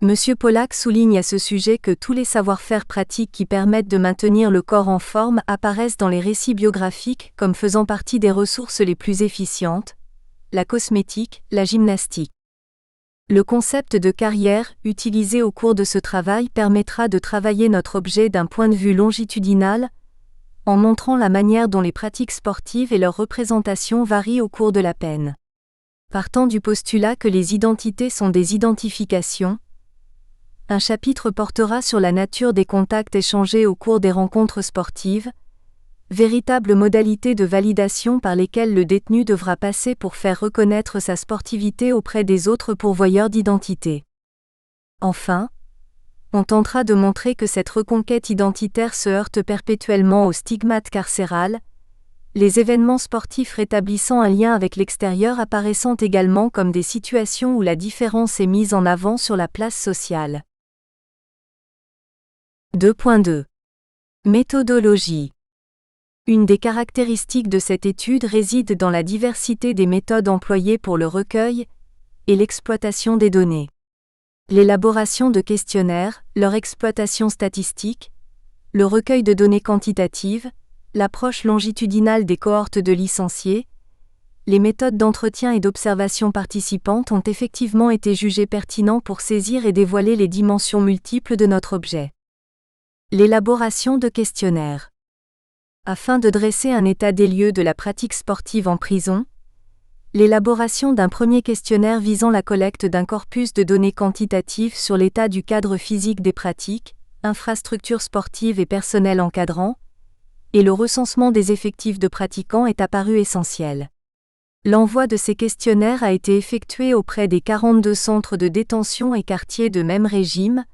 M. Pollack souligne à ce sujet que tous les savoir-faire pratiques qui permettent de maintenir le corps en forme apparaissent dans les récits biographiques comme faisant partie des ressources les plus efficientes, la cosmétique, la gymnastique. Le concept de carrière, utilisé au cours de ce travail, permettra de travailler notre objet d'un point de vue longitudinal, en montrant la manière dont les pratiques sportives et leur représentation varient au cours de la peine. Partant du postulat que les identités sont des identifications, un chapitre portera sur la nature des contacts échangés au cours des rencontres sportives, véritable modalité de validation par lesquelles le détenu devra passer pour faire reconnaître sa sportivité auprès des autres pourvoyeurs d'identité. Enfin, on tentera de montrer que cette reconquête identitaire se heurte perpétuellement au stigmate carcéral, les événements sportifs rétablissant un lien avec l'extérieur apparaissant également comme des situations où la différence est mise en avant sur la place sociale. 2.2. Méthodologie. Une des caractéristiques de cette étude réside dans la diversité des méthodes employées pour le recueil et l'exploitation des données. L'élaboration de questionnaires, leur exploitation statistique, le recueil de données quantitatives, l'approche longitudinale des cohortes de licenciés, les méthodes d'entretien et d'observation participantes ont effectivement été jugées pertinents pour saisir et dévoiler les dimensions multiples de notre objet. L'élaboration de questionnaires. Afin de dresser un état des lieux de la pratique sportive en prison, l'élaboration d'un premier questionnaire visant la collecte d'un corpus de données quantitatives sur l'état du cadre physique des pratiques, infrastructures sportives et personnel encadrant, et le recensement des effectifs de pratiquants est apparu essentiel. L'envoi de ces questionnaires a été effectué auprès des 42 centres de détention et quartiers de même régime,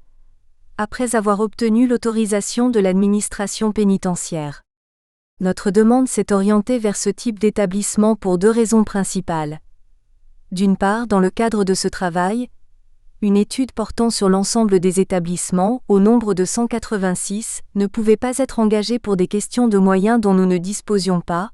après avoir obtenu l'autorisation de l'administration pénitentiaire. Notre demande s'est orientée vers ce type d'établissement pour deux raisons principales. D'une part, dans le cadre de ce travail, une étude portant sur l'ensemble des établissements, au nombre de 186, ne pouvait pas être engagée pour des questions de moyens dont nous ne disposions pas.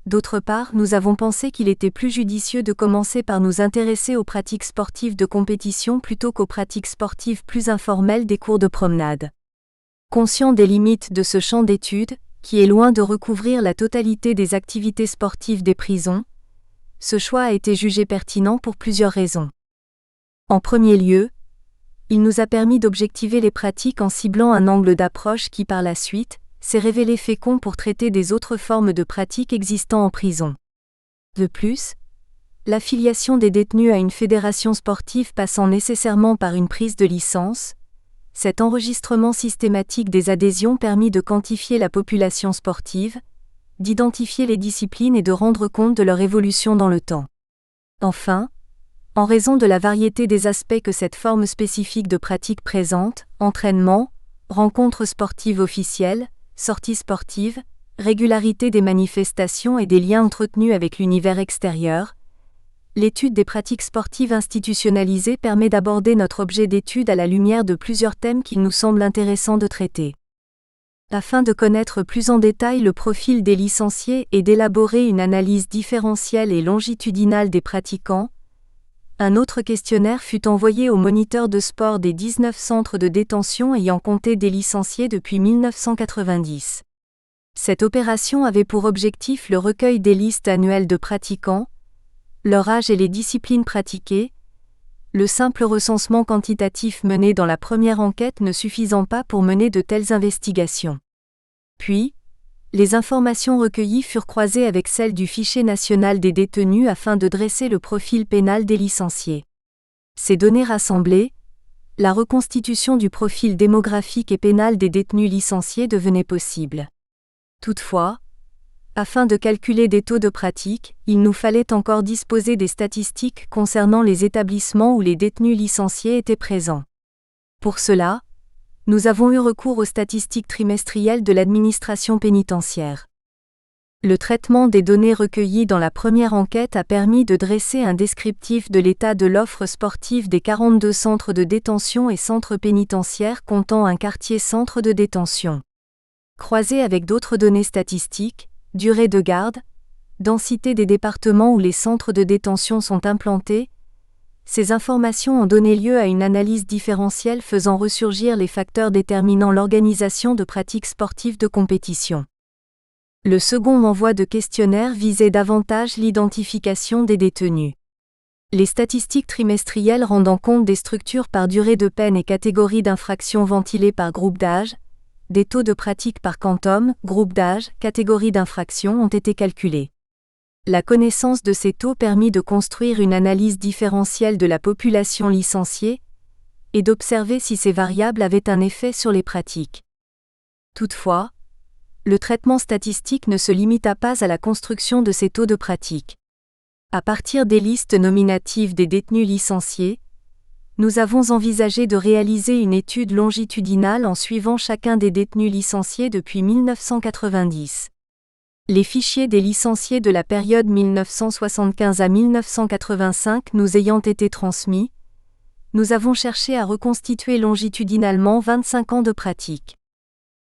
D'autre part, nous avons pensé qu'il était plus judicieux de commencer par nous intéresser aux pratiques sportives de compétition plutôt qu'aux pratiques sportives plus informelles des cours de promenade. Conscient des limites de ce champ d'étude, qui est loin de recouvrir la totalité des activités sportives des prisons, ce choix a été jugé pertinent pour plusieurs raisons. En premier lieu, il nous a permis d'objectiver les pratiques en ciblant un angle d'approche qui par la suite, s'est révélé fécond pour traiter des autres formes de pratiques existant en prison. De plus, l'affiliation des détenus à une fédération sportive passant nécessairement par une prise de licence, cet enregistrement systématique des adhésions permit de quantifier la population sportive, d'identifier les disciplines et de rendre compte de leur évolution dans le temps. Enfin, en raison de la variété des aspects que cette forme spécifique de pratique présente, entraînement, rencontres sportives officielles, sorties sportives, régularité des manifestations et des liens entretenus avec l'univers extérieur, l'étude des pratiques sportives institutionnalisées permet d'aborder notre objet d'étude à la lumière de plusieurs thèmes qu'il nous semble intéressant de traiter. Afin de connaître plus en détail le profil des licenciés et d'élaborer une analyse différentielle et longitudinale des pratiquants, un autre questionnaire fut envoyé aux moniteurs de sport des 19 centres de détention ayant compté des licenciés depuis 1990. Cette opération avait pour objectif le recueil des listes annuelles de pratiquants, leur âge et les disciplines pratiquées, le simple recensement quantitatif mené dans la première enquête ne suffisant pas pour mener de telles investigations. Puis, les informations recueillies furent croisées avec celles du fichier national des détenus afin de dresser le profil pénal des licenciés. Ces données rassemblées, la reconstitution du profil démographique et pénal des détenus licenciés devenait possible. Toutefois, afin de calculer des taux de pratique, il nous fallait encore disposer des statistiques concernant les établissements où les détenus licenciés étaient présents. Pour cela, nous avons eu recours aux statistiques trimestrielles de l'administration pénitentiaire. Le traitement des données recueillies dans la première enquête a permis de dresser un descriptif de l'état de l'offre sportive des 42 centres de détention et centres pénitentiaires comptant un quartier centre de détention. Croisé avec d'autres données statistiques, durée de garde, densité des départements où les centres de détention sont implantés, ces informations ont donné lieu à une analyse différentielle faisant ressurgir les facteurs déterminant l'organisation de pratiques sportives de compétition. Le second envoi de questionnaire visait davantage l'identification des détenus. Les statistiques trimestrielles rendant compte des structures par durée de peine et catégorie d'infraction ventilées par groupe d'âge, des taux de pratique par quantum, groupe d'âge, catégorie d'infraction ont été calculés. La connaissance de ces taux permit de construire une analyse différentielle de la population licenciée et d'observer si ces variables avaient un effet sur les pratiques. Toutefois, le traitement statistique ne se limita pas à la construction de ces taux de pratique. À partir des listes nominatives des détenus licenciés, nous avons envisagé de réaliser une étude longitudinale en suivant chacun des détenus licenciés depuis 1990. Les fichiers des licenciés de la période 1975 à 1985 nous ayant été transmis, nous avons cherché à reconstituer longitudinalement 25 ans de pratique.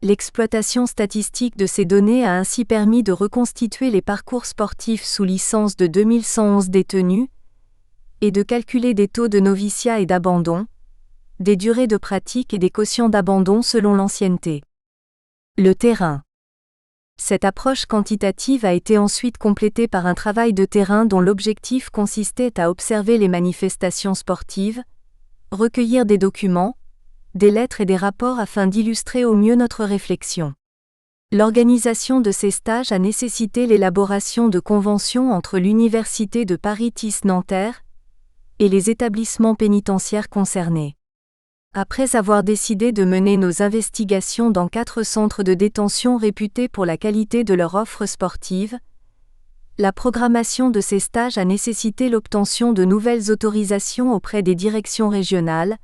L'exploitation statistique de ces données a ainsi permis de reconstituer les parcours sportifs sous licence de 2111 détenus et de calculer des taux de noviciat et d'abandon, des durées de pratique et des quotients d'abandon selon l'ancienneté. Le terrain. Cette approche quantitative a été ensuite complétée par un travail de terrain dont l'objectif consistait à observer les manifestations sportives, recueillir des documents, des lettres et des rapports afin d'illustrer au mieux notre réflexion. L'organisation de ces stages a nécessité l'élaboration de conventions entre l'Université de Paris-TIS-Nanterre et les établissements pénitentiaires concernés. Après avoir décidé de mener nos investigations dans 4 centres de détention réputés pour la qualité de leur offre sportive, la programmation de ces stages a nécessité l'obtention de nouvelles autorisations auprès des directions régionales,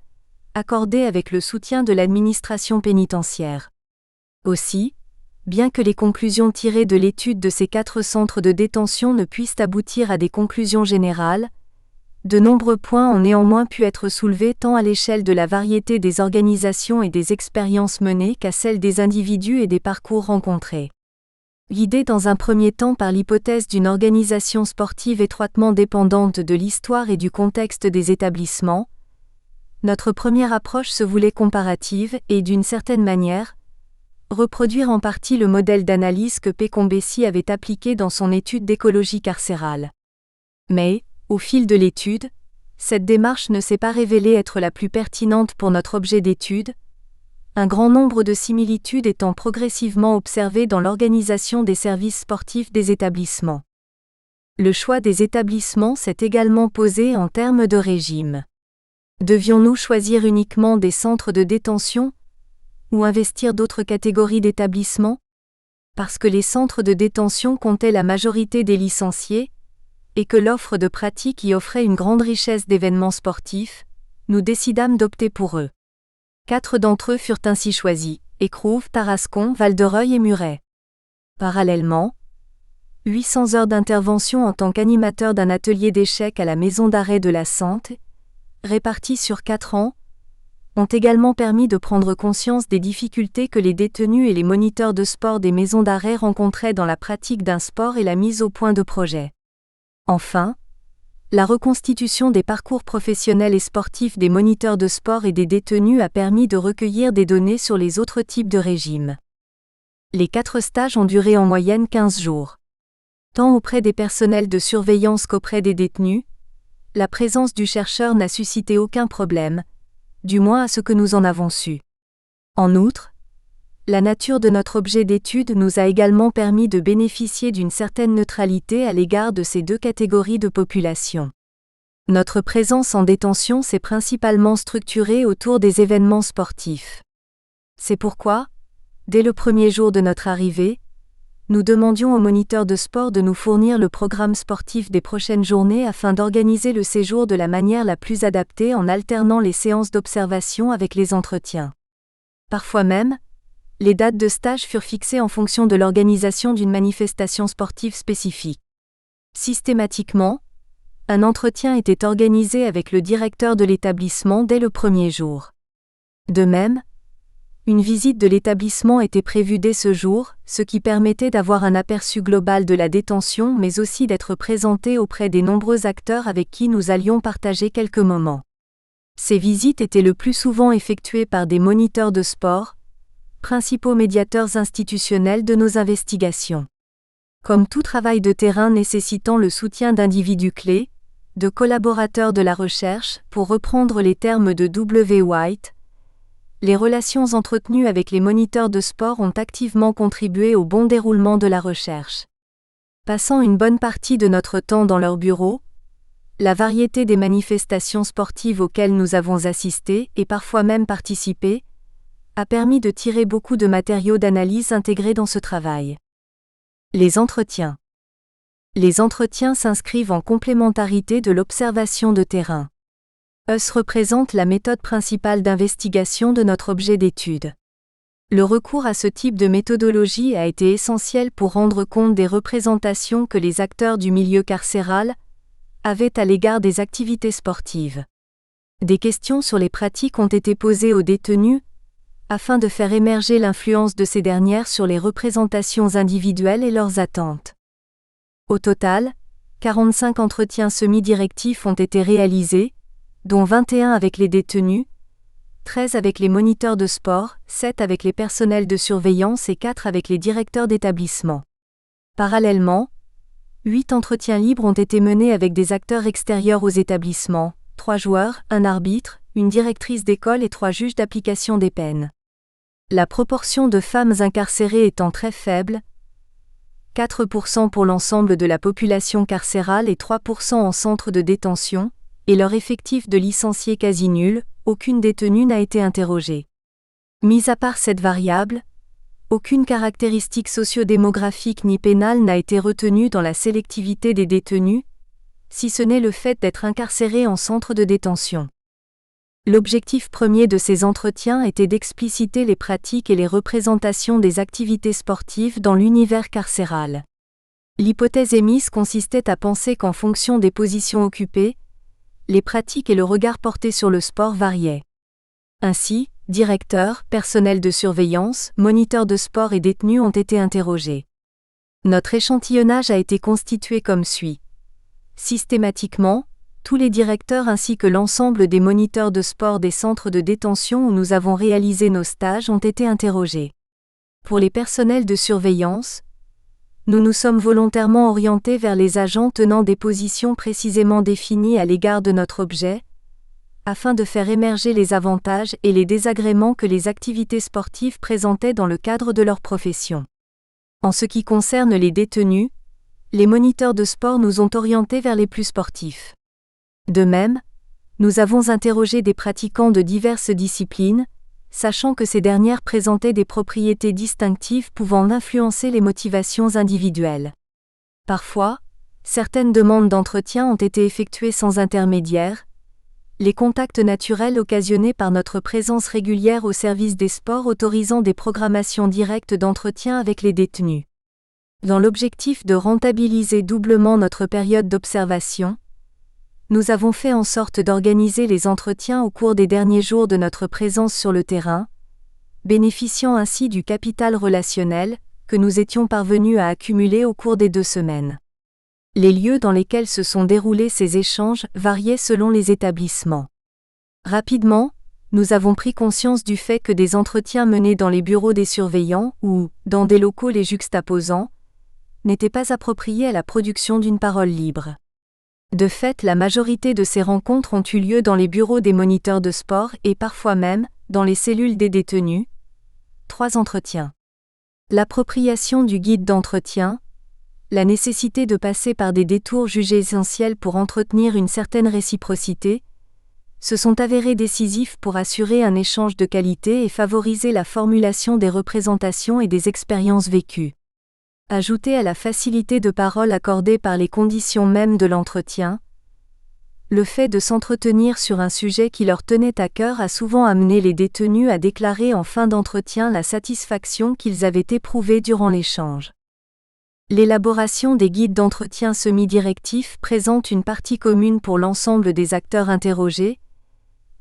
accordées avec le soutien de l'administration pénitentiaire. Aussi, bien que les conclusions tirées de l'étude de ces 4 centres de détention ne puissent aboutir à des conclusions générales, de nombreux points ont néanmoins pu être soulevés tant à l'échelle de la variété des organisations et des expériences menées qu'à celle des individus et des parcours rencontrés. Guidés dans un premier temps par l'hypothèse d'une organisation sportive étroitement dépendante de l'histoire et du contexte des établissements, notre première approche se voulait comparative et, d'une certaine manière, reproduire en partie le modèle d'analyse que Pécombesi avait appliqué dans son étude d'écologie carcérale. Mais, au fil de l'étude, cette démarche ne s'est pas révélée être la plus pertinente pour notre objet d'étude, un grand nombre de similitudes étant progressivement observées dans l'organisation des services sportifs des établissements. Le choix des établissements s'est également posé en termes de régime. Devions-nous choisir uniquement des centres de détention ou investir d'autres catégories d'établissements? Parce que les centres de détention comptaient la majorité des licenciés, et que l'offre de pratique y offrait une grande richesse d'événements sportifs, nous décidâmes d'opter pour eux. 4 d'entre eux furent ainsi choisis, Écrouves, Tarascon, Val-de-Reuil et Muret. Parallèlement, 800 heures d'intervention en tant qu'animateur d'un atelier d'échecs à la maison d'arrêt de la Sante, réparties sur 4 ans, ont également permis de prendre conscience des difficultés que les détenus et les moniteurs de sport des maisons d'arrêt rencontraient dans la pratique d'un sport et la mise au point de projets. Enfin, la reconstitution des parcours professionnels et sportifs des moniteurs de sport et des détenus a permis de recueillir des données sur les autres types de régimes. Les 4 stages ont duré en moyenne 15 jours. Tant auprès des personnels de surveillance qu'auprès des détenus, la présence du chercheur n'a suscité aucun problème, du moins à ce que nous en avons su. En outre, la nature de notre objet d'étude nous a également permis de bénéficier d'une certaine neutralité à l'égard de ces deux catégories de population. Notre présence en détention s'est principalement structurée autour des événements sportifs. C'est pourquoi, dès le premier jour de notre arrivée, nous demandions aux moniteurs de sport de nous fournir le programme sportif des prochaines journées afin d'organiser le séjour de la manière la plus adaptée en alternant les séances d'observation avec les entretiens. Parfois même, les dates de stage furent fixées en fonction de l'organisation d'une manifestation sportive spécifique. Systématiquement, un entretien était organisé avec le directeur de l'établissement dès le premier jour. De même, une visite de l'établissement était prévue dès ce jour, ce qui permettait d'avoir un aperçu global de la détention mais aussi d'être présenté auprès des nombreux acteurs avec qui nous allions partager quelques moments. Ces visites étaient le plus souvent effectuées par des moniteurs de sport, principaux médiateurs institutionnels de nos investigations. Comme tout travail de terrain nécessitant le soutien d'individus clés, de collaborateurs de la recherche, pour reprendre les termes de W. White, les relations entretenues avec les moniteurs de sport ont activement contribué au bon déroulement de la recherche. Passant une bonne partie de notre temps dans leur bureau, la variété des manifestations sportives auxquelles nous avons assisté et parfois même participé, a permis de tirer beaucoup de matériaux d'analyse intégrés dans ce travail. Les entretiens. Les entretiens s'inscrivent en complémentarité de l'observation de terrain. EUS représente la méthode principale d'investigation de notre objet d'étude. Le recours à ce type de méthodologie a été essentiel pour rendre compte des représentations que les acteurs du milieu carcéral avaient à l'égard des activités sportives. Des questions sur les pratiques ont été posées aux détenus, afin de faire émerger l'influence de ces dernières sur les représentations individuelles et leurs attentes. Au total, 45 entretiens semi-directifs ont été réalisés, dont 21 avec les détenus, 13 avec les moniteurs de sport, 7 avec les personnels de surveillance et 4 avec les directeurs d'établissement. Parallèlement, 8 entretiens libres ont été menés avec des acteurs extérieurs aux établissements, 3 joueurs, un arbitre, une directrice d'école et 3 juges d'application des peines. La proportion de femmes incarcérées étant très faible, 4% pour l'ensemble de la population carcérale et 3% en centre de détention, et leur effectif de licenciés quasi nul, aucune détenue n'a été interrogée. Mis à part cette variable, aucune caractéristique socio-démographique ni pénale n'a été retenue dans la sélectivité des détenus, si ce n'est le fait d'être incarcérés en centre de détention. L'objectif premier de ces entretiens était d'expliciter les pratiques et les représentations des activités sportives dans l'univers carcéral. L'hypothèse émise consistait à penser qu'en fonction des positions occupées, les pratiques et le regard porté sur le sport variaient. Ainsi, directeurs, personnel de surveillance, moniteurs de sport et détenus ont été interrogés. Notre échantillonnage a été constitué comme suit. Systématiquement, tous les directeurs ainsi que l'ensemble des moniteurs de sport des centres de détention où nous avons réalisé nos stages ont été interrogés. Pour les personnels de surveillance, nous nous sommes volontairement orientés vers les agents tenant des positions précisément définies à l'égard de notre objet, afin de faire émerger les avantages et les désagréments que les activités sportives présentaient dans le cadre de leur profession. En ce qui concerne les détenus, les moniteurs de sport nous ont orientés vers les plus sportifs. De même, nous avons interrogé des pratiquants de diverses disciplines, sachant que ces dernières présentaient des propriétés distinctives pouvant influencer les motivations individuelles. Parfois, certaines demandes d'entretien ont été effectuées sans intermédiaire, les contacts naturels occasionnés par notre présence régulière au service des sports autorisant des programmations directes d'entretien avec les détenus. Dans l'objectif de rentabiliser doublement notre période d'observation, nous avons fait en sorte d'organiser les entretiens au cours des derniers jours de notre présence sur le terrain, bénéficiant ainsi du capital relationnel que nous étions parvenus à accumuler au cours des 2 semaines. Les lieux dans lesquels se sont déroulés ces échanges variaient selon les établissements. Rapidement, nous avons pris conscience du fait que des entretiens menés dans les bureaux des surveillants ou dans des locaux les juxtaposant n'étaient pas appropriés à la production d'une parole libre. De fait, la majorité de ces rencontres ont eu lieu dans les bureaux des moniteurs de sport et parfois même, dans les cellules des détenus. 3 entretiens. L'appropriation du guide d'entretien, la nécessité de passer par des détours jugés essentiels pour entretenir une certaine réciprocité, se sont avérés décisifs pour assurer un échange de qualité et favoriser la formulation des représentations et des expériences vécues. Ajouté à la facilité de parole accordée par les conditions mêmes de l'entretien, le fait de s'entretenir sur un sujet qui leur tenait à cœur a souvent amené les détenus à déclarer en fin d'entretien la satisfaction qu'ils avaient éprouvée durant l'échange. L'élaboration des guides d'entretien semi-directifs présente une partie commune pour l'ensemble des acteurs interrogés,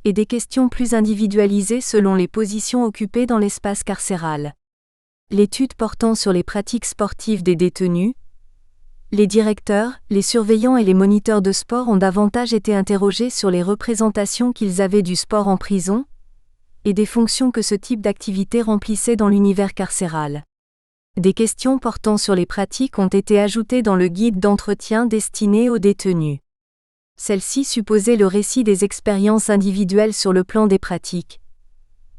et des questions plus individualisées selon les positions occupées dans l'espace carcéral. L'étude portant sur les pratiques sportives des détenus, les directeurs, les surveillants et les moniteurs de sport ont davantage été interrogés sur les représentations qu'ils avaient du sport en prison, et des fonctions que ce type d'activité remplissait dans l'univers carcéral. Des questions portant sur les pratiques ont été ajoutées dans le guide d'entretien destiné aux détenus. Celle-ci supposait le récit des expériences individuelles sur le plan des pratiques.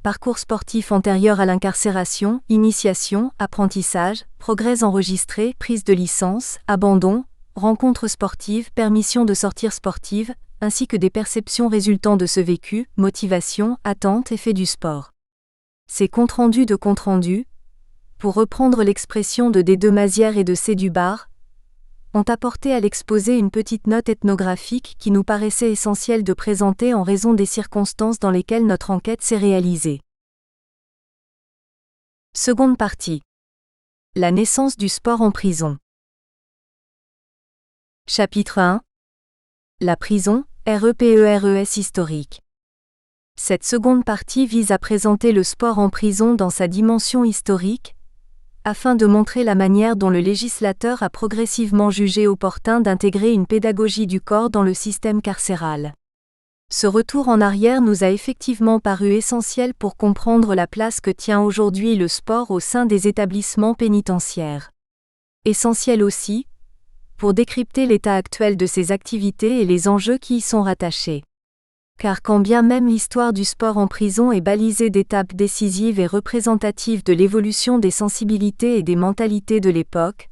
Parcours sportif antérieur à l'incarcération, initiation, apprentissage, progrès enregistrés, prise de licence, abandon, rencontres sportives, permission de sortir sportive, ainsi que des perceptions résultant de ce vécu, motivation, attentes et faits du sport. Ces comptes-rendus de comptes-rendus, pour reprendre l'expression de D. Mazières et de C. Dubar, ont apporté à l'exposé une petite note ethnographique qui nous paraissait essentielle de présenter en raison des circonstances dans lesquelles notre enquête s'est réalisée. Seconde partie. La naissance du sport en prison. Chapitre 1. La prison, REPERES historique. Cette seconde partie vise à présenter le sport en prison dans sa dimension historique, afin de montrer la manière dont le législateur a progressivement jugé opportun d'intégrer une pédagogie du corps dans le système carcéral. Ce retour en arrière nous a effectivement paru essentiel pour comprendre la place que tient aujourd'hui le sport au sein des établissements pénitentiaires. Essentiel aussi, pour décrypter l'état actuel de ces activités et les enjeux qui y sont rattachés. Car quand bien même l'histoire du sport en prison est balisée d'étapes décisives et représentatives de l'évolution des sensibilités et des mentalités de l'époque,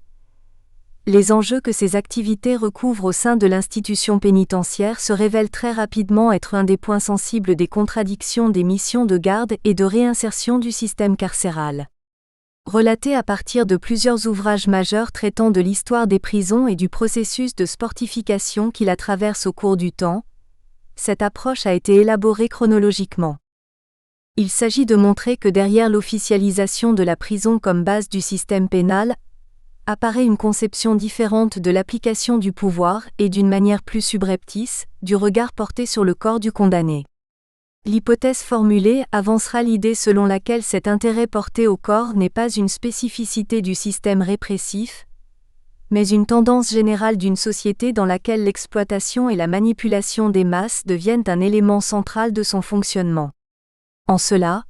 les enjeux que ces activités recouvrent au sein de l'institution pénitentiaire se révèlent très rapidement être un des points sensibles des contradictions des missions de garde et de réinsertion du système carcéral. Relaté à partir de plusieurs ouvrages majeurs traitant de l'histoire des prisons et du processus de sportification qui la traverse au cours du temps, cette approche a été élaborée chronologiquement. Il s'agit de montrer que derrière l'officialisation de la prison comme base du système pénal, apparaît une conception différente de l'application du pouvoir et d'une manière plus subreptice, du regard porté sur le corps du condamné. L'hypothèse formulée avancera l'idée selon laquelle cet intérêt porté au corps n'est pas une spécificité du système répressif, mais une tendance générale d'une société dans laquelle l'exploitation et la manipulation des masses deviennent un élément central de son fonctionnement. En cela,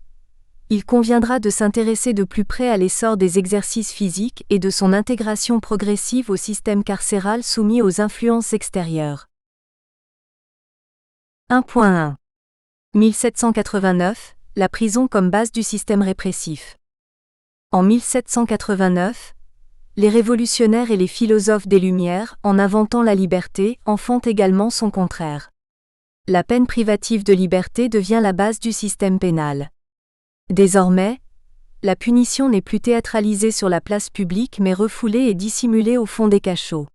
il conviendra de s'intéresser de plus près à l'essor des exercices physiques et de son intégration progressive au système carcéral soumis aux influences extérieures. 1.1. 1789, la prison comme base du système répressif. En 1789, les révolutionnaires et les philosophes des Lumières, en inventant la liberté, en font également son contraire. La peine privative de liberté devient la base du système pénal. Désormais, la punition n'est plus théâtralisée sur la place publique mais refoulée et dissimulée au fond des cachots.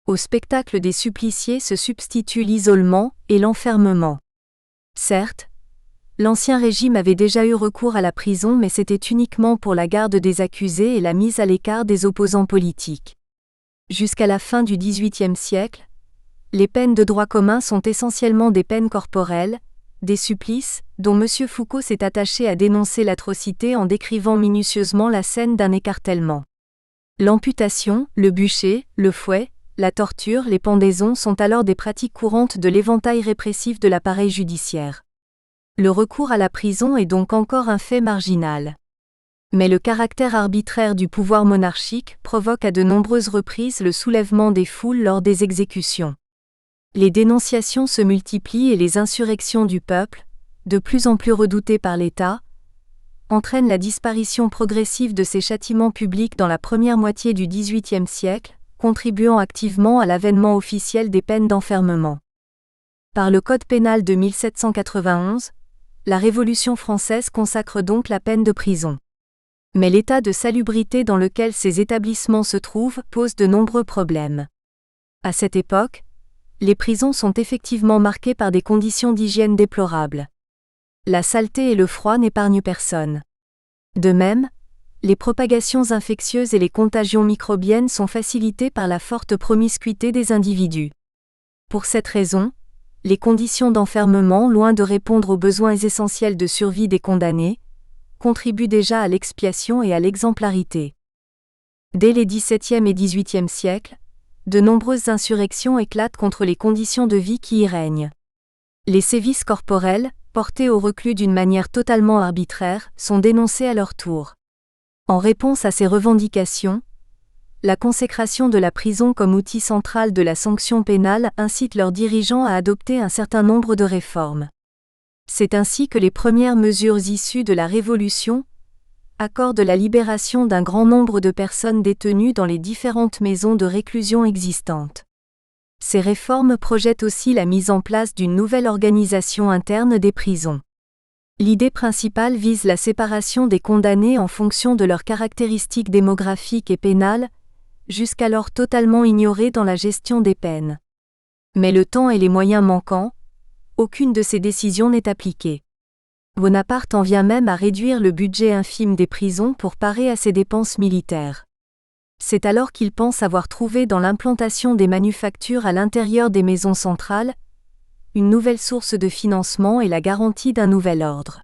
Au spectacle des suppliciés se substituent l'isolement et l'enfermement. Certes, l'Ancien Régime avait déjà eu recours à la prison mais c'était uniquement pour la garde des accusés et la mise à l'écart des opposants politiques. Jusqu'à la fin du XVIIIe siècle, les peines de droit commun sont essentiellement des peines corporelles, des supplices, dont M. Foucault s'est attaché à dénoncer l'atrocité en décrivant minutieusement la scène d'un écartèlement. L'amputation, le bûcher, le fouet, la torture, les pendaisons sont alors des pratiques courantes de l'éventail répressif de l'appareil judiciaire. Le recours à la prison est donc encore un fait marginal. Mais le caractère arbitraire du pouvoir monarchique provoque à de nombreuses reprises le soulèvement des foules lors des exécutions. Les dénonciations se multiplient et les insurrections du peuple, de plus en plus redoutées par l'État, entraînent la disparition progressive de ces châtiments publics dans la première moitié du XVIIIe siècle, contribuant activement à l'avènement officiel des peines d'enfermement. Par le Code pénal de 1791, la Révolution française consacre donc la peine de prison. Mais l'état de salubrité dans lequel ces établissements se trouvent pose de nombreux problèmes. À cette époque, les prisons sont effectivement marquées par des conditions d'hygiène déplorables. La saleté et le froid n'épargnent personne. De même, les propagations infectieuses et les contagions microbiennes sont facilitées par la forte promiscuité des individus. Pour cette raison, les conditions d'enfermement, loin de répondre aux besoins essentiels de survie des condamnés, contribuent déjà à l'expiation et à l'exemplarité. Dès les XVIIe et XVIIIe siècles, de nombreuses insurrections éclatent contre les conditions de vie qui y règnent. Les sévices corporels, portés au reclus d'une manière totalement arbitraire, sont dénoncés à leur tour. En réponse à ces revendications, la consécration de la prison comme outil central de la sanction pénale incite leurs dirigeants à adopter un certain nombre de réformes. C'est ainsi que les premières mesures issues de la Révolution accordent la libération d'un grand nombre de personnes détenues dans les différentes maisons de réclusion existantes. Ces réformes projettent aussi la mise en place d'une nouvelle organisation interne des prisons. L'idée principale vise la séparation des condamnés en fonction de leurs caractéristiques démographiques et pénales, jusqu'alors totalement ignorées dans la gestion des peines. Mais le temps et les moyens manquant, aucune de ces décisions n'est appliquée. Bonaparte en vient même à réduire le budget infime des prisons pour parer à ses dépenses militaires. C'est alors qu'il pense avoir trouvé dans l'implantation des manufactures à l'intérieur des maisons centrales une nouvelle source de financement et la garantie d'un nouvel ordre.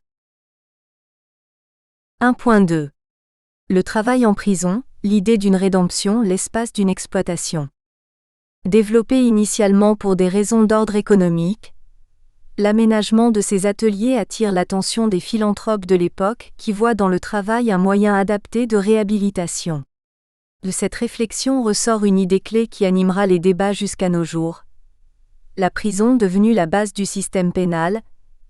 1.2. Le travail en prison, l'idée d'une rédemption, l'espace d'une exploitation. Développé initialement pour des raisons d'ordre économique, l'aménagement de ces ateliers attire l'attention des philanthropes de l'époque qui voient dans le travail un moyen adapté de réhabilitation. De cette réflexion ressort une idée clé qui animera les débats jusqu'à nos jours. La prison, devenue la base du système pénal,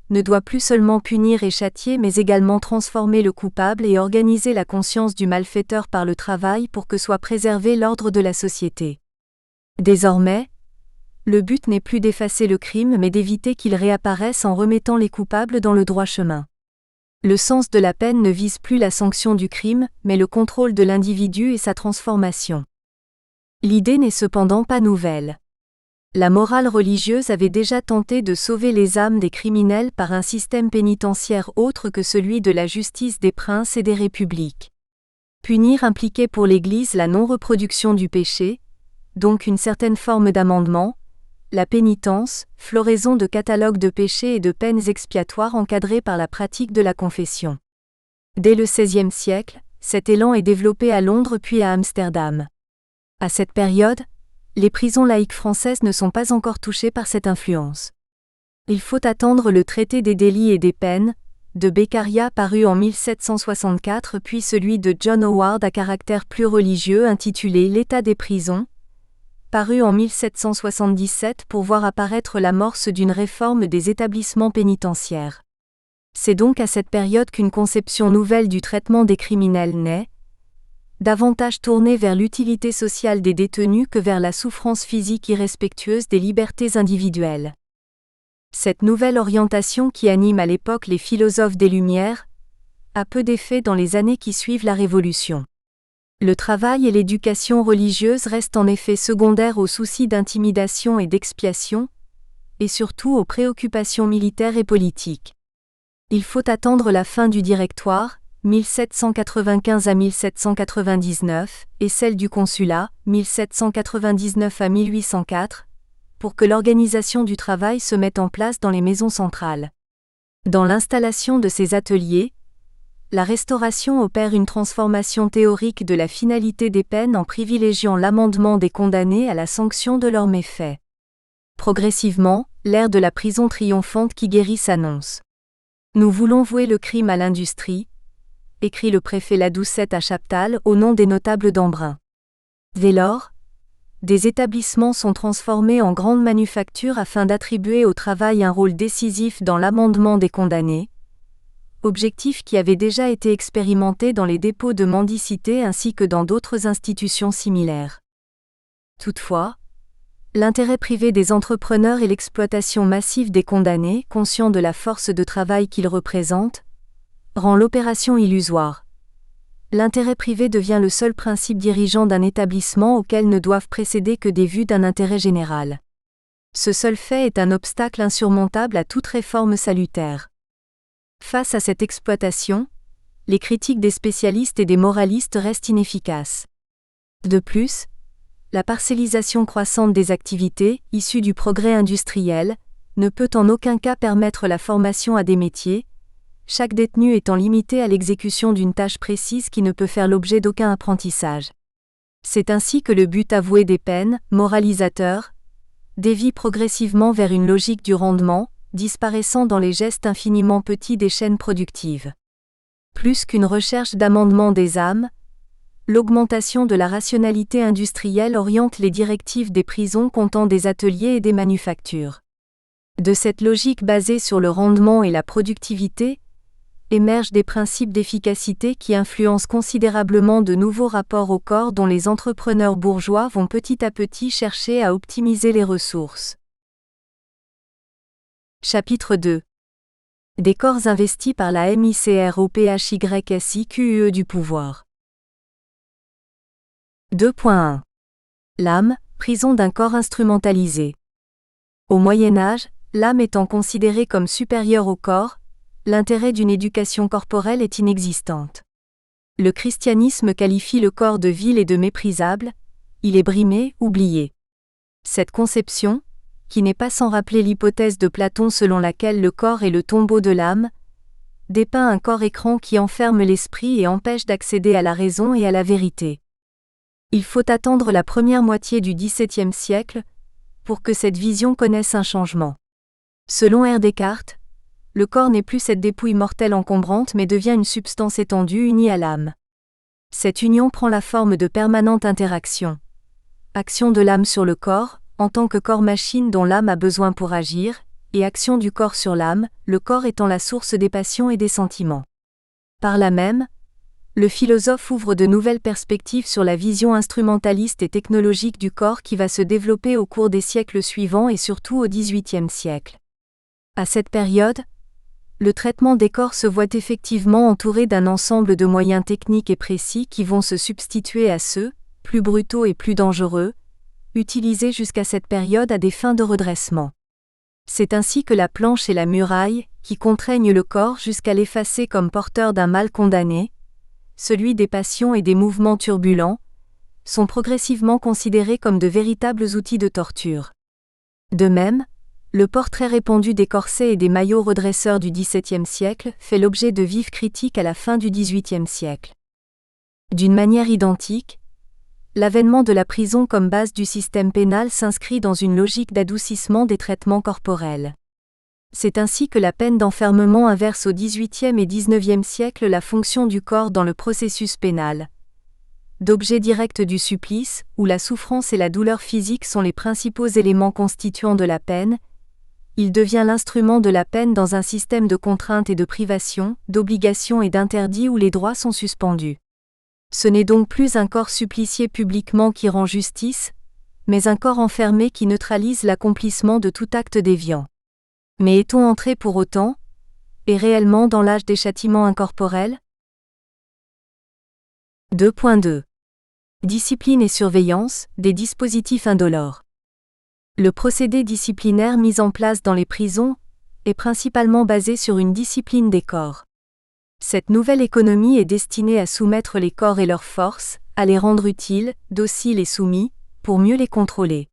ne doit plus seulement punir et châtier mais également transformer le coupable et organiser la conscience du malfaiteur par le travail pour que soit préservé l'ordre de la société. Désormais, le but n'est plus d'effacer le crime mais d'éviter qu'il réapparaisse en remettant les coupables dans le droit chemin. Le sens de la peine ne vise plus la sanction du crime, mais le contrôle de l'individu et sa transformation. L'idée n'est cependant pas nouvelle. La morale religieuse avait déjà tenté de sauver les âmes des criminels par un système pénitentiaire autre que celui de la justice des princes et des républiques. Punir impliquait pour l'Église la non-reproduction du péché, donc une certaine forme d'amendement, la pénitence, floraison de catalogues de péchés et de peines expiatoires encadrées par la pratique de la confession. Dès le XVIe siècle, cet élan est développé à Londres puis à Amsterdam. À cette période, les prisons laïques françaises ne sont pas encore touchées par cette influence. Il faut attendre le traité des délits et des peines, de Beccaria paru en 1764 puis celui de John Howard à caractère plus religieux intitulé L'état des prisons, paru en 1777 pour voir apparaître l'amorce d'une réforme des établissements pénitentiaires. C'est donc à cette période qu'une conception nouvelle du traitement des criminels naît, davantage tournée vers l'utilité sociale des détenus que vers la souffrance physique irrespectueuse des libertés individuelles. Cette nouvelle orientation qui anime à l'époque les philosophes des Lumières a peu d'effet dans les années qui suivent la Révolution. Le travail et l'éducation religieuse restent en effet secondaires aux soucis d'intimidation et d'expiation, et surtout aux préoccupations militaires et politiques. Il faut attendre la fin du Directoire, 1795 à 1799, et celle du Consulat, 1799 à 1804, pour que l'organisation du travail se mette en place dans les maisons centrales. Dans l'installation de ces ateliers, la Restauration opère une transformation théorique de la finalité des peines en privilégiant l'amendement des condamnés à la sanction de leurs méfaits. Progressivement, l'ère de la prison triomphante qui guérit s'annonce. Nous voulons vouer le crime à l'industrie, écrit le préfet Ladoucette à Chaptal au nom des notables d'Embrun. Dès lors, des établissements sont transformés en grandes manufactures afin d'attribuer au travail un rôle décisif dans l'amendement des condamnés, objectif qui avait déjà été expérimenté dans les dépôts de mendicité ainsi que dans d'autres institutions similaires. Toutefois, l'intérêt privé des entrepreneurs et l'exploitation massive des condamnés, conscients de la force de travail qu'ils représentent, rend l'opération illusoire. L'intérêt privé devient le seul principe dirigeant d'un établissement auquel ne doivent précéder que des vues d'un intérêt général. Ce seul fait est un obstacle insurmontable à toute réforme salutaire. Face à cette exploitation, les critiques des spécialistes et des moralistes restent inefficaces. De plus, la parcellisation croissante des activités, issue du progrès industriel, ne peut en aucun cas permettre la formation à des métiers, chaque détenu étant limité à l'exécution d'une tâche précise qui ne peut faire l'objet d'aucun apprentissage. C'est ainsi que le but avoué des peines, moralisateur, dévie progressivement vers une logique du rendement, disparaissant dans les gestes infiniment petits des chaînes productives. Plus qu'une recherche d'amendement des âmes, l'augmentation de la rationalité industrielle oriente les directives des prisons comptant des ateliers et des manufactures. De cette logique basée sur le rendement et la productivité, émergent des principes d'efficacité qui influencent considérablement de nouveaux rapports au corps dont les entrepreneurs bourgeois vont petit à petit chercher à optimiser les ressources. Chapitre 2. Des corps investis par la MICROPHYSIQUE du pouvoir. 2.1. L'âme, prison d'un corps instrumentalisé. Au Moyen Âge, l'âme étant considérée comme supérieure au corps, l'intérêt d'une éducation corporelle est inexistante. Le christianisme qualifie le corps de vil et de méprisable, il est brimé, oublié. Cette conception, qui n'est pas sans rappeler l'hypothèse de Platon selon laquelle le corps est le tombeau de l'âme, dépeint un corps-écran qui enferme l'esprit et empêche d'accéder à la raison et à la vérité. Il faut attendre la première moitié du XVIIe siècle pour que cette vision connaisse un changement. Selon R. Descartes, le corps n'est plus cette dépouille mortelle encombrante mais devient une substance étendue unie à l'âme. Cette union prend la forme de permanente interaction. Action de l'âme sur le corps, en tant que corps-machine dont l'âme a besoin pour agir, et action du corps sur l'âme, le corps étant la source des passions et des sentiments. Par là même, le philosophe ouvre de nouvelles perspectives sur la vision instrumentaliste et technologique du corps qui va se développer au cours des siècles suivants et surtout au XVIIIe siècle. À cette période, le traitement des corps se voit effectivement entouré d'un ensemble de moyens techniques et précis qui vont se substituer à ceux, plus brutaux et plus dangereux, utilisés jusqu'à cette période à des fins de redressement. C'est ainsi que la planche et la muraille, qui contraignent le corps jusqu'à l'effacer comme porteur d'un mal condamné, celui des passions et des mouvements turbulents, sont progressivement considérés comme de véritables outils de torture. De même, le port très répandu des corsets et des maillots redresseurs du XVIIe siècle fait l'objet de vives critiques à la fin du XVIIIe siècle. D'une manière identique, l'avènement de la prison comme base du système pénal s'inscrit dans une logique d'adoucissement des traitements corporels. C'est ainsi que la peine d'enfermement inverse au XVIIIe et XIXe siècle la fonction du corps dans le processus pénal. D'objet direct du supplice, où la souffrance et la douleur physique sont les principaux éléments constituants de la peine, il devient l'instrument de la peine dans un système de contraintes et de privations, d'obligations et d'interdits où les droits sont suspendus. Ce n'est donc plus un corps supplicié publiquement qui rend justice, mais un corps enfermé qui neutralise l'accomplissement de tout acte déviant. Mais est-on entré pour autant, et réellement dans l'âge des châtiments incorporels ? 2.2. Discipline et surveillance, des dispositifs indolores. Le procédé disciplinaire mis en place dans les prisons est principalement basé sur une discipline des corps. Cette nouvelle économie est destinée à soumettre les corps et leurs forces, à les rendre utiles, dociles et soumis, pour mieux les contrôler.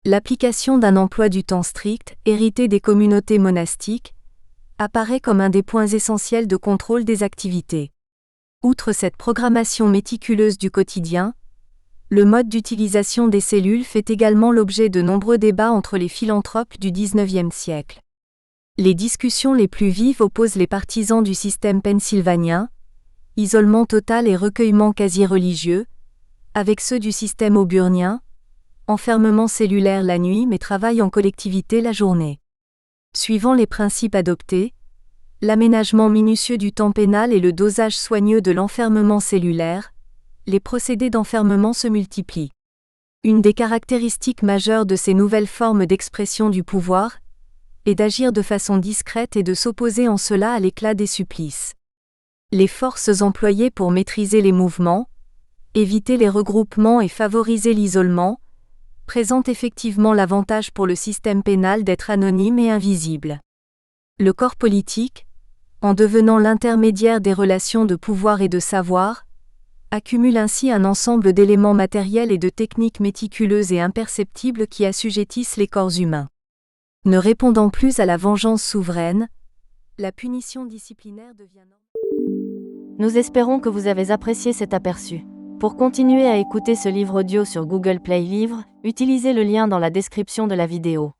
L'application d'un emploi du temps strict, hérité des communautés monastiques, apparaît comme un des points essentiels de contrôle des activités. Outre cette programmation méticuleuse du quotidien, le mode d'utilisation des cellules fait également l'objet de nombreux débats entre les philanthropes du XIXe siècle. Les discussions les plus vives opposent les partisans du système pennsylvanien, isolement total et recueillement quasi religieux, avec ceux du système auburnien, enfermement cellulaire la nuit mais travail en collectivité la journée. Suivant les principes adoptés, l'aménagement minutieux du temps pénal et le dosage soigneux de l'enfermement cellulaire, les procédés d'enfermement se multiplient. Une des caractéristiques majeures de ces nouvelles formes d'expression du pouvoir est d'agir de façon discrète et de s'opposer en cela à l'éclat des supplices. Les forces employées pour maîtriser les mouvements, éviter les regroupements et favoriser l'isolement, présentent effectivement l'avantage pour le système pénal d'être anonyme et invisible. Le corps politique, en devenant l'intermédiaire des relations de pouvoir et de savoir, accumule ainsi un ensemble d'éléments matériels et de techniques méticuleuses et imperceptibles qui assujettissent les corps humains. Ne répondant plus à la vengeance souveraine, la punition disciplinaire devient... Nous espérons que vous avez apprécié cet aperçu. Pour continuer à écouter ce livre audio sur Google Play Livres, utilisez le lien dans la description de la vidéo.